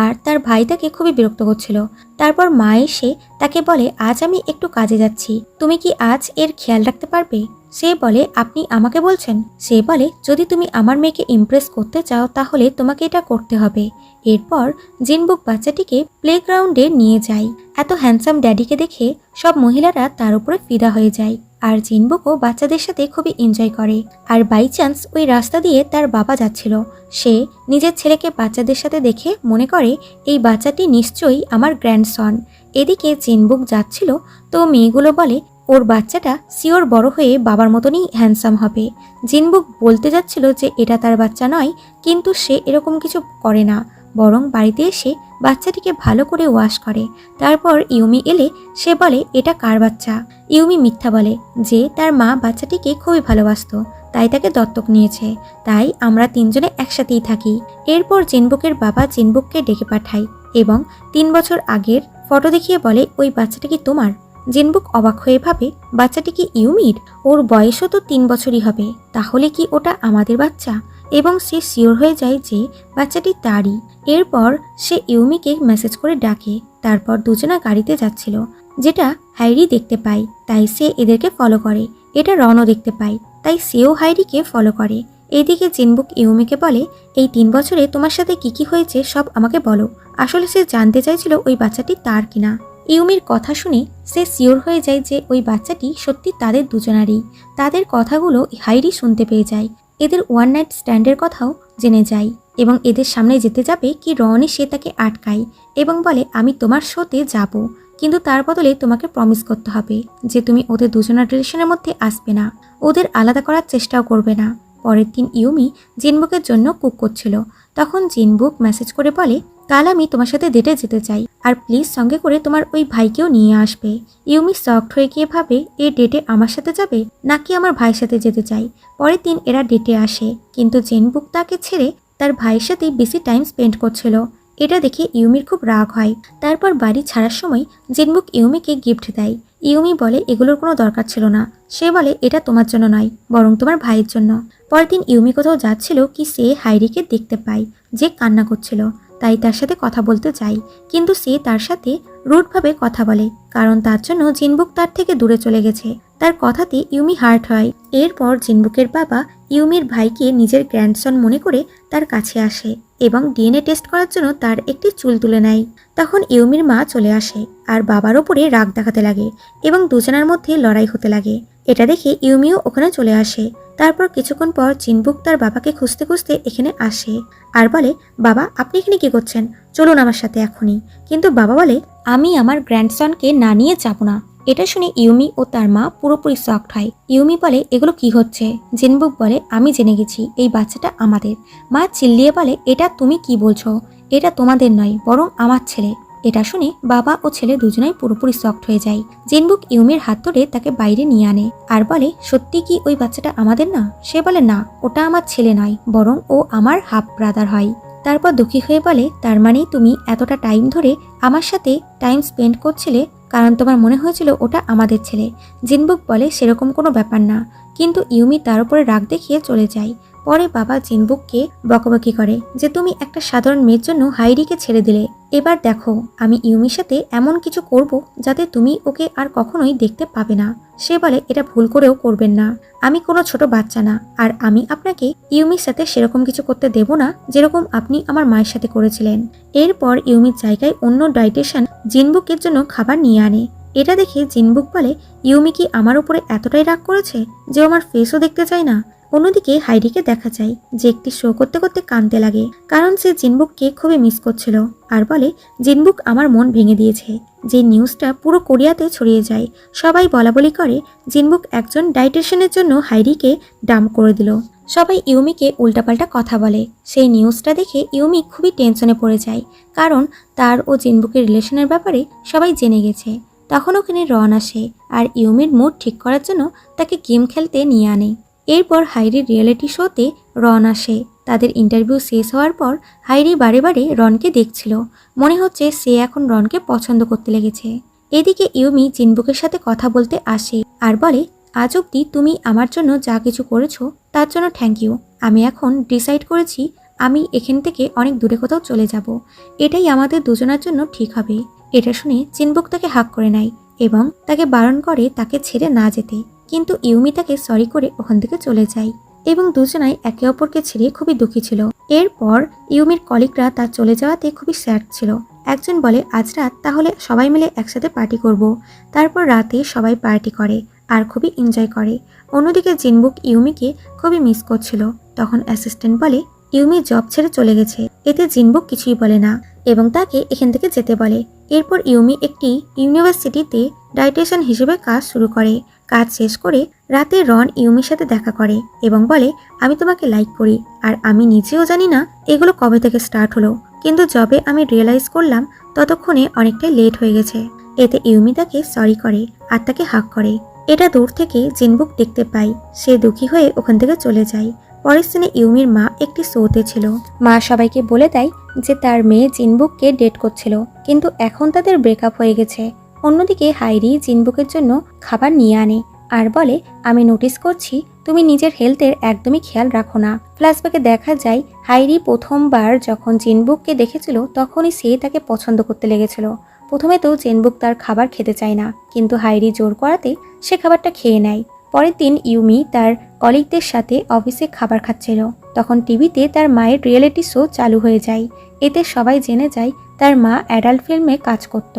আর তার ভাই তাকে খুবই বিরক্ত করছিল। তারপর মা এসে তাকে বলে, আজ আমি একটু কাজে যাচ্ছি, তুমি কি আজ এর খেয়াল রাখতে পারবে? সে বলে, আপনি আমাকে বলছেন? সে বলে, যদি তুমি আমার মেয়েকে ইমপ্রেস করতে চাও তাহলে তোমাকে এটা করতে হবে। এরপর জিনবুক বাচ্চাটিকে প্লেগ্রাউন্ডে নিয়ে যায়। এত হ্যান্ডসাম ড্যাডিকে দেখে সব মহিলারা তার উপরে ফিদা হয়ে যায়, আর জিনবুকও বাচ্চাদের সাথে খুবই এনজয় করে। আর বাই চান্স ওই রাস্তা দিয়ে তার বাবা যাচ্ছিল। সে নিজের ছেলেকে বাচ্চাদের সাথে দেখে মনে করে এই বাচ্চাটি নিশ্চয়ই আমার গ্র্যান্ডসন। এদিকে জিনবুক যাচ্ছিল তো মেয়েগুলো বলে, ওর বাচ্চাটা সিওর বড় হয়ে বাবার মতনই হ্যান্ডসাম হবে। জিনবুক বলতে যাচ্ছিল যে এটা তার বাচ্চা নয়, কিন্তু সে এরকম কিছু করে না, বরং বাড়িতে এসে বাচ্চাটিকে ভালো করে ওয়াশ করে। তারপর ইউমি এলে সে বলে, এটা কার বাচ্চা? ইউমি মিথ্যা বলে যে তার মা বাচ্চাটিকে খুবই ভালোবাসতো, তাই তাকে দত্তক নিয়েছে, তাই আমরা তিনজনে একসাথেই থাকি। এরপর জিনবুকের বাবা জিনবুককে ডেকে পাঠায় এবং 3 বছর আগের ফটো দেখিয়ে বলে, ওই বাচ্চাটা কি তোমার? জিনবুক অবাক হয়ে ভাবে, বাচ্চাটি কি ইউমির? ওর বয়সও তো 3 বছরই হবে, তাহলে কি ওটা আমাদের বাচ্চা? এবং সে শিওর হয়ে যায় যে বাচ্চাটি তারই। এরপর সে ইউমিকে মেসেজ করে ডাকে। তারপর দুজনা গাড়িতে যাচ্ছিল, যেটা হাইরি দেখতে পায়, তাই সে এদেরকে ফলো করে। এটা রনও দেখতে পায়, তাই সেও হাইরিকে ফলো করে। এদিকে জিনবুক ইউমিকে বলে, এই 3 বছরে তোমার সাথে কি কি হয়েছে সব আমাকে বলো। আসলে সে জানতে চাইছিল ওই বাচ্চাটি তার কিনা। ইউমির কথা শুনে সে শিওর হয়ে যায় যে ওই বাচ্চাটি সত্যি তাদের দুজনারই। তাদের কথাগুলো হাইরি শুনতে পেয়ে যায়। এদের ওয়ান নাইট স্ট্যান্ডের কথাও জেনে যায় এবং এদের সামনে যেতে যাবে কি রনি সে তাকে আটকায় এবং বলে, আমি তোমার শোতে যাব, কিন্তু তার বদলে তোমাকে প্রমিস করতে হবে যে তুমি ওদের দুজনের রিলেশনের মধ্যে আসবে না, ওদের আলাদা করার চেষ্টাও করবে না। পরের দিন ইউমি জিনবুকের জন্য কুক করছিল, তখন জিনবুক মেসেজ করে বলে, কাল আমি তোমার সাথে ডেটে যেতে চাই, আর প্লিজ সঙ্গে করে তোমার ওই ভাইকেও নিয়ে আসবে। ইউমি শকড হয়ে গিয়ে ভাবে, এই ডেটে আমার সাথে যাবে নাকি আমার ভাইয়ের সাথে যেতে চাই। পরের দিন এরা ডেটে আসে, কিন্তু জিনবুক তাকে ছেড়ে তার ভাইয়ের সাথে বেশি টাইম স্পেন্ড করছিল। এটা দেখে ইউমির খুব রাগ হয়। তারপর বাড়ি ছাড়ার সময় জিনবুক ইউমিকে গিফট দেয়। ইউমি বলে, এগুলোর কোনো দরকার ছিল না। সে বলে, এটা তোমার জন্য নয়, বরং তোমার ভাইয়ের জন্য। পরের দিন ইউমি কোথাও যাচ্ছিল কি সে হাইরিকে দেখতে পায় যে কান্না করছিল, তাই তার সাথে কথা বলতে চাই, কিন্তু সে তার সাথে রুডভাবে কথা বলে, কারণ তার জন্য জিনবুক তার থেকে দূরে চলে গেছে। তার কথাতে ইউমি হার্ট হয়। এরপর জিনবুকের বাবা ইউমির ভাইকে নিজের গ্র্যান্ডসন মনে করে তার কাছে আসে এবং ডিএনএ টেস্ট করার জন্য তার একটি চুল তুলে নেয়। তখন ইউমির মা চলে আসে আর বাবার ওপরে রাগ দেখাতে লাগে এবং দুজনের মধ্যে লড়াই হতে লাগে। এটা দেখে ইউমিও ওখানে চলে আসে। তারপর কিছুক্ষণ পর জিনবুক তার বাবাকে খুঁজতে খুঁজতে এখানে আসে আর বলে, বাবা আপনি এখানে কি করছেন? চলুন আমার সাথে এখনই। কিন্তু বাবা বলে, আমি আমার গ্র্যান্ডসনকে না নিয়ে যাব না। এটা শুনে ইউমি ও তার মা পুরোপুরি শকড হয়। ইউমি বলে, এগুলো কি হচ্ছে? জিনবুক বলে, আমি জেনে গেছি এই বাচ্চাটা আমাদের। মা চিল্লিয়ে বলে, এটা তুমি কি বলছো? এটা তোমাদের নয়, বরং আমার ছেলে। এটা শুনে বাবা ও ছেলে দুজনাই পুরোপুরি শকড হয়ে যায়। জিনবুক ইউমির হাত ধরে তাকে বাইরে নিয়ে আনে আর বলে, সত্যি কি ওই বাচ্চাটা আমাদের না? সে বলে, না, ওটা আমার ছেলে নয়, বরং ও আমার হাফ ব্রাদার হয়। তারপর দুঃখী হয়ে বলে, তার মানে তুমি এতটা টাইম ধরে আমার সাথে টাইম স্পেন্ড করছিলে কারণ তোমার মনে হয়েছিল ওটা আমাদের ছেলে। জিনবুক বলে, সেরকম কোনো ব্যাপার না, কিন্তু ইউমি তার উপরে রাগ দেখিয়ে চলে যায়। পরে বাবা জিনবুককে বকাবকি করে যে তুমি একটা সাধারণ মেয়ের জন্য হাইরিকে ছেড়ে দিলে। এবার দেখো আমি ইউমির সাথে এমন কিছু করব যাতে তুমি ওকে আর কখনোই দেখতে পাবে না। সে বলে, এটা ভুল করেও করবেন না, আমি কোনো ছোট বাচ্চা না, আর আমি আপনাকে ইউমির সাথে সেরকম কিছু করতে দেব না যেরকম আপনি আমার মায়ের সাথে করেছিলেন। এরপর ইউমির জায়গায় অন্য ডাইটেশন জিনবুকের জন্য খাবার নিয়ে আনে। এটা দেখে জিনবুক বলে, ইউমি কি আমার উপরে এতটাই রাগ করেছে যে আমার ফেসও দেখতে চায় না? অন্যদিকে হাইরিকে দেখা যায় যে একটি শো করতে করতে কাঁদতে লাগে, কারণ সে জিনবুককে খুবই মিস করছিল আর বলে, জিনবুক আমার মন ভেঙে দিয়েছে। যে নিউজটা পুরো কোরিয়াতে ছড়িয়ে যায়, সবাই বলাবলি করে জিনবুক একজন ডাইটেশনের জন্য হাইরিকে ডাম্প করে দিল। সবাই ইউমিকে উল্টাপাল্টা কথা বলে। সেই নিউজটা দেখে ইউমি খুবই টেনশনে পড়ে যায়, কারণ তার ও জিনবুকের রিলেশনের ব্যাপারে সবাই জেনে গেছে। তখন ওখানে রন আসে আর ইউমির মুড ঠিক করার জন্য তাকে গেম খেলতে নিয়ে আনে। এরপর হাইরির রিয়েলিটি শোতে রন আসে তাদের ইন্টারভিউ শেষ হওয়ার পর হাইরি বারে বারে রনকে দেখছিল। মনে হচ্ছে সে এখন রনকে পছন্দ করতে লেগেছে। এদিকে ইউমি জিনবুকের সাথে কথা বলতে আসে আর বলে, আজ অব্দি তুমি আমার জন্য যা কিছু করেছো তার জন্য থ্যাংক ইউ। আমি এখন ডিসাইড করেছি আমি এখান থেকে অনেক দূরে কোথাও চলে যাব। এটাই আমাদের দুজনের জন্য ঠিক হবে। এটা শুনে জিনবুক তাকে হাক করে নেয় এবং তাকে বারণ করে তাকে ছেড়ে না যেতে, কিন্তু ইউমি তাকে সরি করে ওখান থেকে চলে যায় এবং দুজনাই একে অপরকে ছেড়ে খুবই দুঃখী ছিল। এরপর ইউমির কলিগরা তার চলে যাওয়াতে খুবই স্যাড ছিল। একজন বলে, আজ রাত তাহলে সবাই মিলে একসাথে পার্টি করব। তারপর রাতে সবাই পার্টি করে আর খুবই এনজয় করে। অন্যদিকে জিনবুক ইউমিকে খুবই মিস করছিল। তখন অ্যাসিস্ট্যান্ট বলে, ইউমি জব ছেড়ে চলে গেছে। এতে জিনবুক কিছুই বলে না এবং তাকে এখান থেকে যেতে বলে। এরপর ইউমি একটি ইউনিভার্সিটিতে ডায়েটিশিয়ান হিসেবে কাজ শুরু করে। কাজ শেষ করে রাতে রন ইউমির সাথে দেখা করে এবং বলে, আমি তোমাকে লাইক করি আর আমি নিজেও জানি না এগুলো কবে থেকে স্টার্ট হলো, কিন্তু যবে আমি রিয়েলাইজ করলাম ততক্ষণে অনেকটাই লেট হয়ে গেছে। এতে ইউমি তাকে সরি করে আর তাকে হাক করে। এটা দূর থেকে জিনবুক দেখতে পায়। সে দুঃখী হয়ে ওখান থেকে চলে যায়। পরের দিনে ইউমির মা একটি শোতে ছিল। মা সবাইকে বলে দেয় যে তার মেয়ে জিনবুককে ডেট করছিল, কিন্তু এখন তাদের ব্রেকআপ হয়ে গেছে। অন্যদিকে হাইরি জিনবুকের জন্য খাবার নিয়ে আনে আর বলে, আমি নোটিস করছি তুমি নিজের হেলথের একদমই খেয়াল রাখো না। ফ্ল্যাশব্যাকে দেখা যায় হাইরি প্রথমবার যখন জিনবুককে দেখেছিল তখনই সে তাকে পছন্দ করতে লেগেছিল। প্রথমে তো জিনবুক তার খাবার খেতে চায় না, কিন্তু হাইরি জোর করাতে সে খাবারটা খেয়ে নেয়। পরের দিন ইউমি তার কলিগদের সাথে অফিসে খাবার খাচ্ছিল। তখন টিভিতে তার মায়ের রিয়েলিটি শো চালু হয়ে যায়। এতে সবাই জেনে যায় তার মা অ্যাডাল্ট ফিল্মে কাজ করত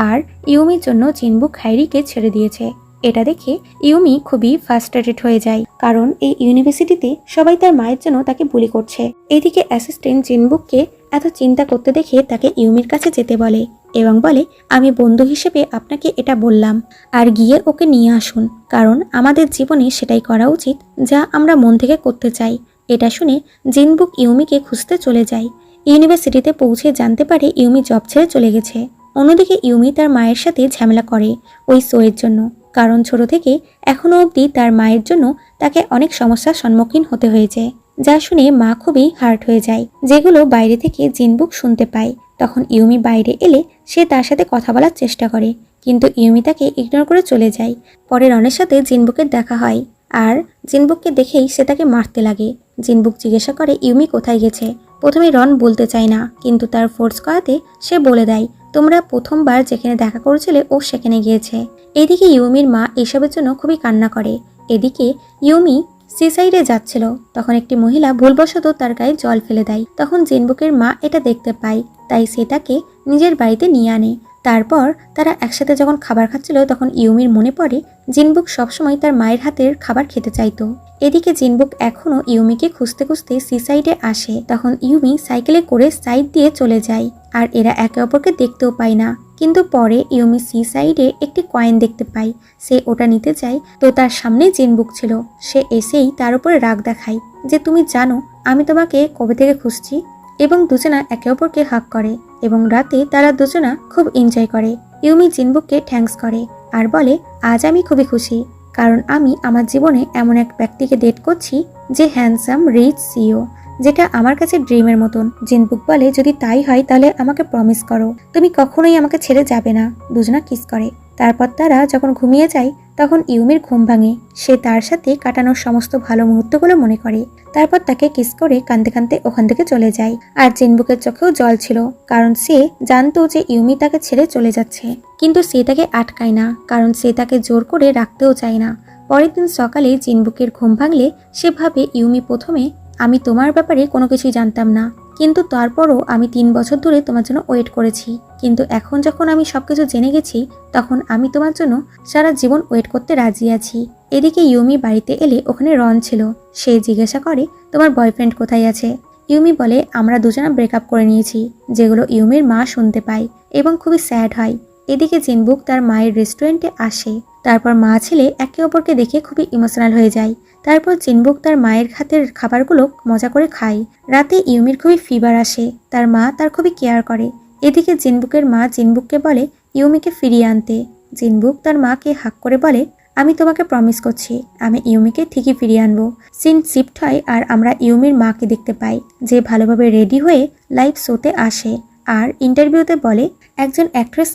আর ইউমির জন্য জিনবুক হাইরিকে ছেড়ে দিয়েছে। এটা দেখে ইউমি খুবই ফ্রাস্ট্রেটেড হয়ে যায়, কারণ এই ইউনিভার্সিটিতে সবাই তার মায়ের জন্য তাকে বুলি করছে। এদিকে অ্যাসিস্ট্যান্ট জিনবুককে এত চিন্তা করতে দেখে তাকে ইউমির কাছে যেতে বলে এবং বলে, আমি বন্ধু হিসেবে আপনাকে এটা বললাম আর গিয়ে ওকে নিয়ে আসুন, কারণ আমাদের জীবনে সেটাই করা উচিত যা আমরা মন থেকে করতে চাই। এটা শুনে জিনবুক ইউমিকে খুঁজতে চলে যায়। ইউনিভার্সিটিতে পৌঁছে জানতে পারে ইউমি জব ছেড়ে চলে গেছে। অন্যদিকে ইউমি তার মায়ের সাথে ঝামেলা করে ওই শোয়ের জন্য, কারণ ছোট থেকে এখনো অবধি তার মায়ের জন্য তাকে অনেক সমস্যার সম্মুখীন হতে হয়েছে, যা শুনে মা খুবই হার্ট হয়ে যায়, যেগুলো বাইরে থেকে জিনবুক শুনতে পায়। তখন ইউমি বাইরে এলে সে তার সাথে কথা বলার চেষ্টা করে, কিন্তু ইউমি তাকে ইগনোর করে চলে যায়। পরে রনের সাথে জিনবুকের দেখা হয় আর জিনবুককে দেখেই সে তাকে মারতে লাগে। জিনবুক জিজ্ঞাসা করে ইউমি কোথায় গেছে। প্রথমে রন বলতে চায় না, কিন্তু তার ফোর্স করাতে সে বলে দেয়, তোমরা প্রথমবার যেখানে দেখা করেছিলে ও সেখানে গিয়েছে। এদিকে ইউমির মা এসবের জন্য খুবই কান্না করে। এদিকে ইউমি সিসাইডে যাচ্ছিল, তখন একটি মহিলা ভুলবশত তার গায়ে জল ফেলে দেয়। তখন জিনবুকের মা এটা দেখতে পায়, তাই সে তাকে নিজের বাড়িতে নিয়ে আনে। তারপর তারা একসাথে যখন খাবার খাচ্ছিল তখন ইউমির মনে পড়ে জিনবুক সবসময় তার মায়ের হাতের খাবার খেতে চাইতো। এদিকে জিনবুক এখনো ইউমিকে খুঁজতে খুঁজতে সিসাইডে আসে। তখন ইউমি সাইকেলে করে সাইড দিয়ে চলে যায় আর এরা একে অপরকে দেখতেও পায় না। কিন্তু পরে ইউমি সিসাইডে একটি কয়েন দেখতে পায়। সে ওটা নিতে চায়, তো তার সামনে জিনবুক ছিল। সে এসেই তার উপরে রাগ দেখায় যে তুমি জানো আমি তোমাকে কবে থেকে খুঁজছি, এবং দুজনা একে অপরকে হাগ করে এবং রাতে তারা দুজনা খুব এনজয় করে। ইউমি জিনবুককে থ্যাঙ্কস করে আর বলে, আজ আমি খুবই খুশি, কারণ আমি আমার জীবনে এমন এক ব্যক্তিকে ডেট করছি যে হ্যান্ডসাম রিচ সিও, যেটা আমার কাছে ড্রিমের মতন। জিনবুক বলে, যদি তাই হয় তাহলে আমাকে প্রমিস করো তুমি কখনোই আমাকে ছেড়ে যাবে না। দুজনা কিস করে। তারপর তারা যখন ঘুমিয়ে যায় তখন ইউমির ঘুম ভাঙে। সে তার সাথে কাটানোর সমস্ত ভালো মুহূর্তগুলো মনে করে। তারপর তাকে কিস করে কাঁদতে কাঁদতে ওখান থেকে চলে যায়। আর জিনবুকের চোখেও জল ছিল, কারণ সে জানতো যে ইউমি তাকে ছেড়ে চলে যাচ্ছে, কিন্তু সে তাকে আটকায় না, কারণ সে তাকে জোর করে রাখতেও চায় না। পরের দিন সকালে জিনবুকের ঘুম ভাঙলে সে ভাবে, ইউমি প্রথমে আমি তোমার ব্যাপারে কোনো কিছুই জানতাম না, কিন্তু তারপরও আমি 3 বছর ধরে তোমার জন্য ওয়েট করেছি, কিন্তু এখন যখন আমি সবকিছু জেনে গেছি তখন আমি তোমার জন্য সারা জীবন ওয়েট করতে রাজি আছি। এদিকে ইউমি বাড়িতে এলে ওখানে রন ছিল। সে জিজ্ঞাসা করে, তোমার বয়ফ্রেন্ড কোথায় আছে? ইউমি বলে, আমরা দুজনা ব্রেকআপ করে নিয়েছি, যেগুলো ইউমির মা শুনতে পায় এবং খুবই স্যাড হয়। এদিকে জিনবুক তার মায়ের রেস্টুরেন্টে আসে। তারপর মা ছেলে একে অপরকে দেখে খুবই ইমোশনাল হয়ে যায়। তারপর জিনবুক তার মায়ের হাতের খাবারগুলো মজা করে খায়। রাতে ইউমির খুবই ফিভার আসে। তার মা তার খুবই কেয়ার করে। এদিকে জিনবুকের মা জিনবুককে বলে ইউমিকে ফিরিয়ে আনতে। জিনবুক তার মাকে হাক করে বলে, আমি তোমাকে প্রমিস করছি আমি ইউমিকে ঠিকই ফিরিয়ে আনবো। সিন শিফট হয় আর আমরা ইউমির মাকে দেখতে পাই, যে ভালোভাবে রেডি হয়ে লাইভ শোতে আসে আর ইন্টারভিউতে বলে একজন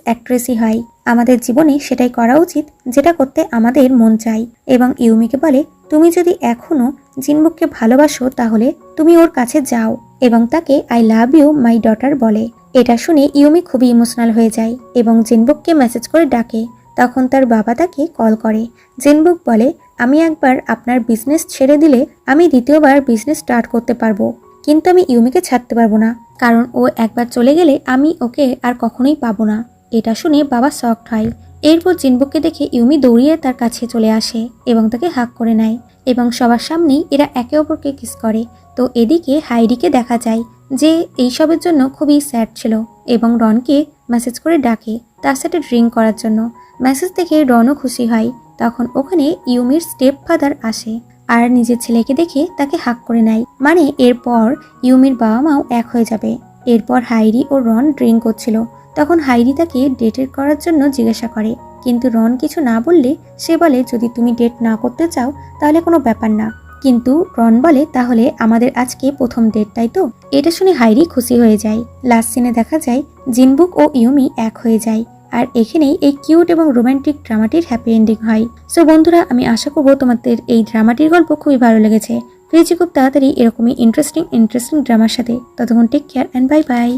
অ্যাক্ট্রেসই হয়, আমাদের জীবনে সেটাই করা উচিত যেটা করতে আমাদের মন চাই। এবং ইউমিকে বলে তুমি যদি এখনো জিনবুককে ভালোবাসো তাহলে তুমি ওর কাছে যাও এবং তাকে I love you my daughter বলে। এটা শুনে ইউমি খুবই ইমোশনাল হয়ে যায় এবং জিনবুককে মেসেজ করে ডাকে। তখন তার বাবা তাকে কল করে। জিনবুক বলে আমি একবার আপনার বিজনেস ছেড়ে দিলে আমি দ্বিতীয়বার বিজনেস স্টার্ট করতে পারবো, কিন্তু আমি ইউমিকে ছাড়তে পারবো না, কারণ ও একবার চলে গেলে আমি ওকে আর কখনোই পাবো না। এটা শুনে বাবা শকড হয়। এরপর জিনবুককে দেখে ইউমি দৌড়িয়ে তার কাছে চলে আসে এবং তাকে হাগ করে নেয় এবং সবার সামনেই এরা একে অপরকে কিস করে। তো এদিকে হাইডিকে দেখা যায় যে এইসবের জন্য খুবই স্যাড ছিল এবং রনকে মেসেজ করে ডাকে তার সাথে ড্রিঙ্ক করার জন্য। মেসেজ দেখে রনও খুশি হয়। তখন ওখানে ইউমির স্টেপ ফাদার আসে আর নিজের ছেলেকে দেখে তাকে হাক করে নেয়, মানে এরপর ইউমির বাবা মাও এক হয়ে যাবে। এরপর হাইরি ও রন ড্রিঙ্ক করছিল। তখন হাইরি তাকে ডেটের করার জন্য জিজ্ঞাসা করে, কিন্তু রন কিছু না বললে সে বলে যদি তুমি ডেট না করতে চাও তাহলে কোনো ব্যাপার না, কিন্তু রন বলে তাহলে আমাদের আজকে প্রথম ডেট, তাই তো? এটা শুনে হাইরি খুশি হয়ে যায়। লাস্ট সিনে দেখা যায় জিনবুক ও ইউমি এক হয়ে যায় আর এখানেই এই কিউট এবং রোমান্টিক ড্রামাটির হ্যাপি এন্ডিং হয়। সো বন্ধুরা, আমি আশা করবো তোমাদের এই ড্রামাটির গল্প খুবই ভালো লেগেছে। ফিরেছি খুব তাড়াতাড়ি এরকমই ইন্টারেস্টিং ড্রামার সাথে। ততক্ষণ take care and bye by.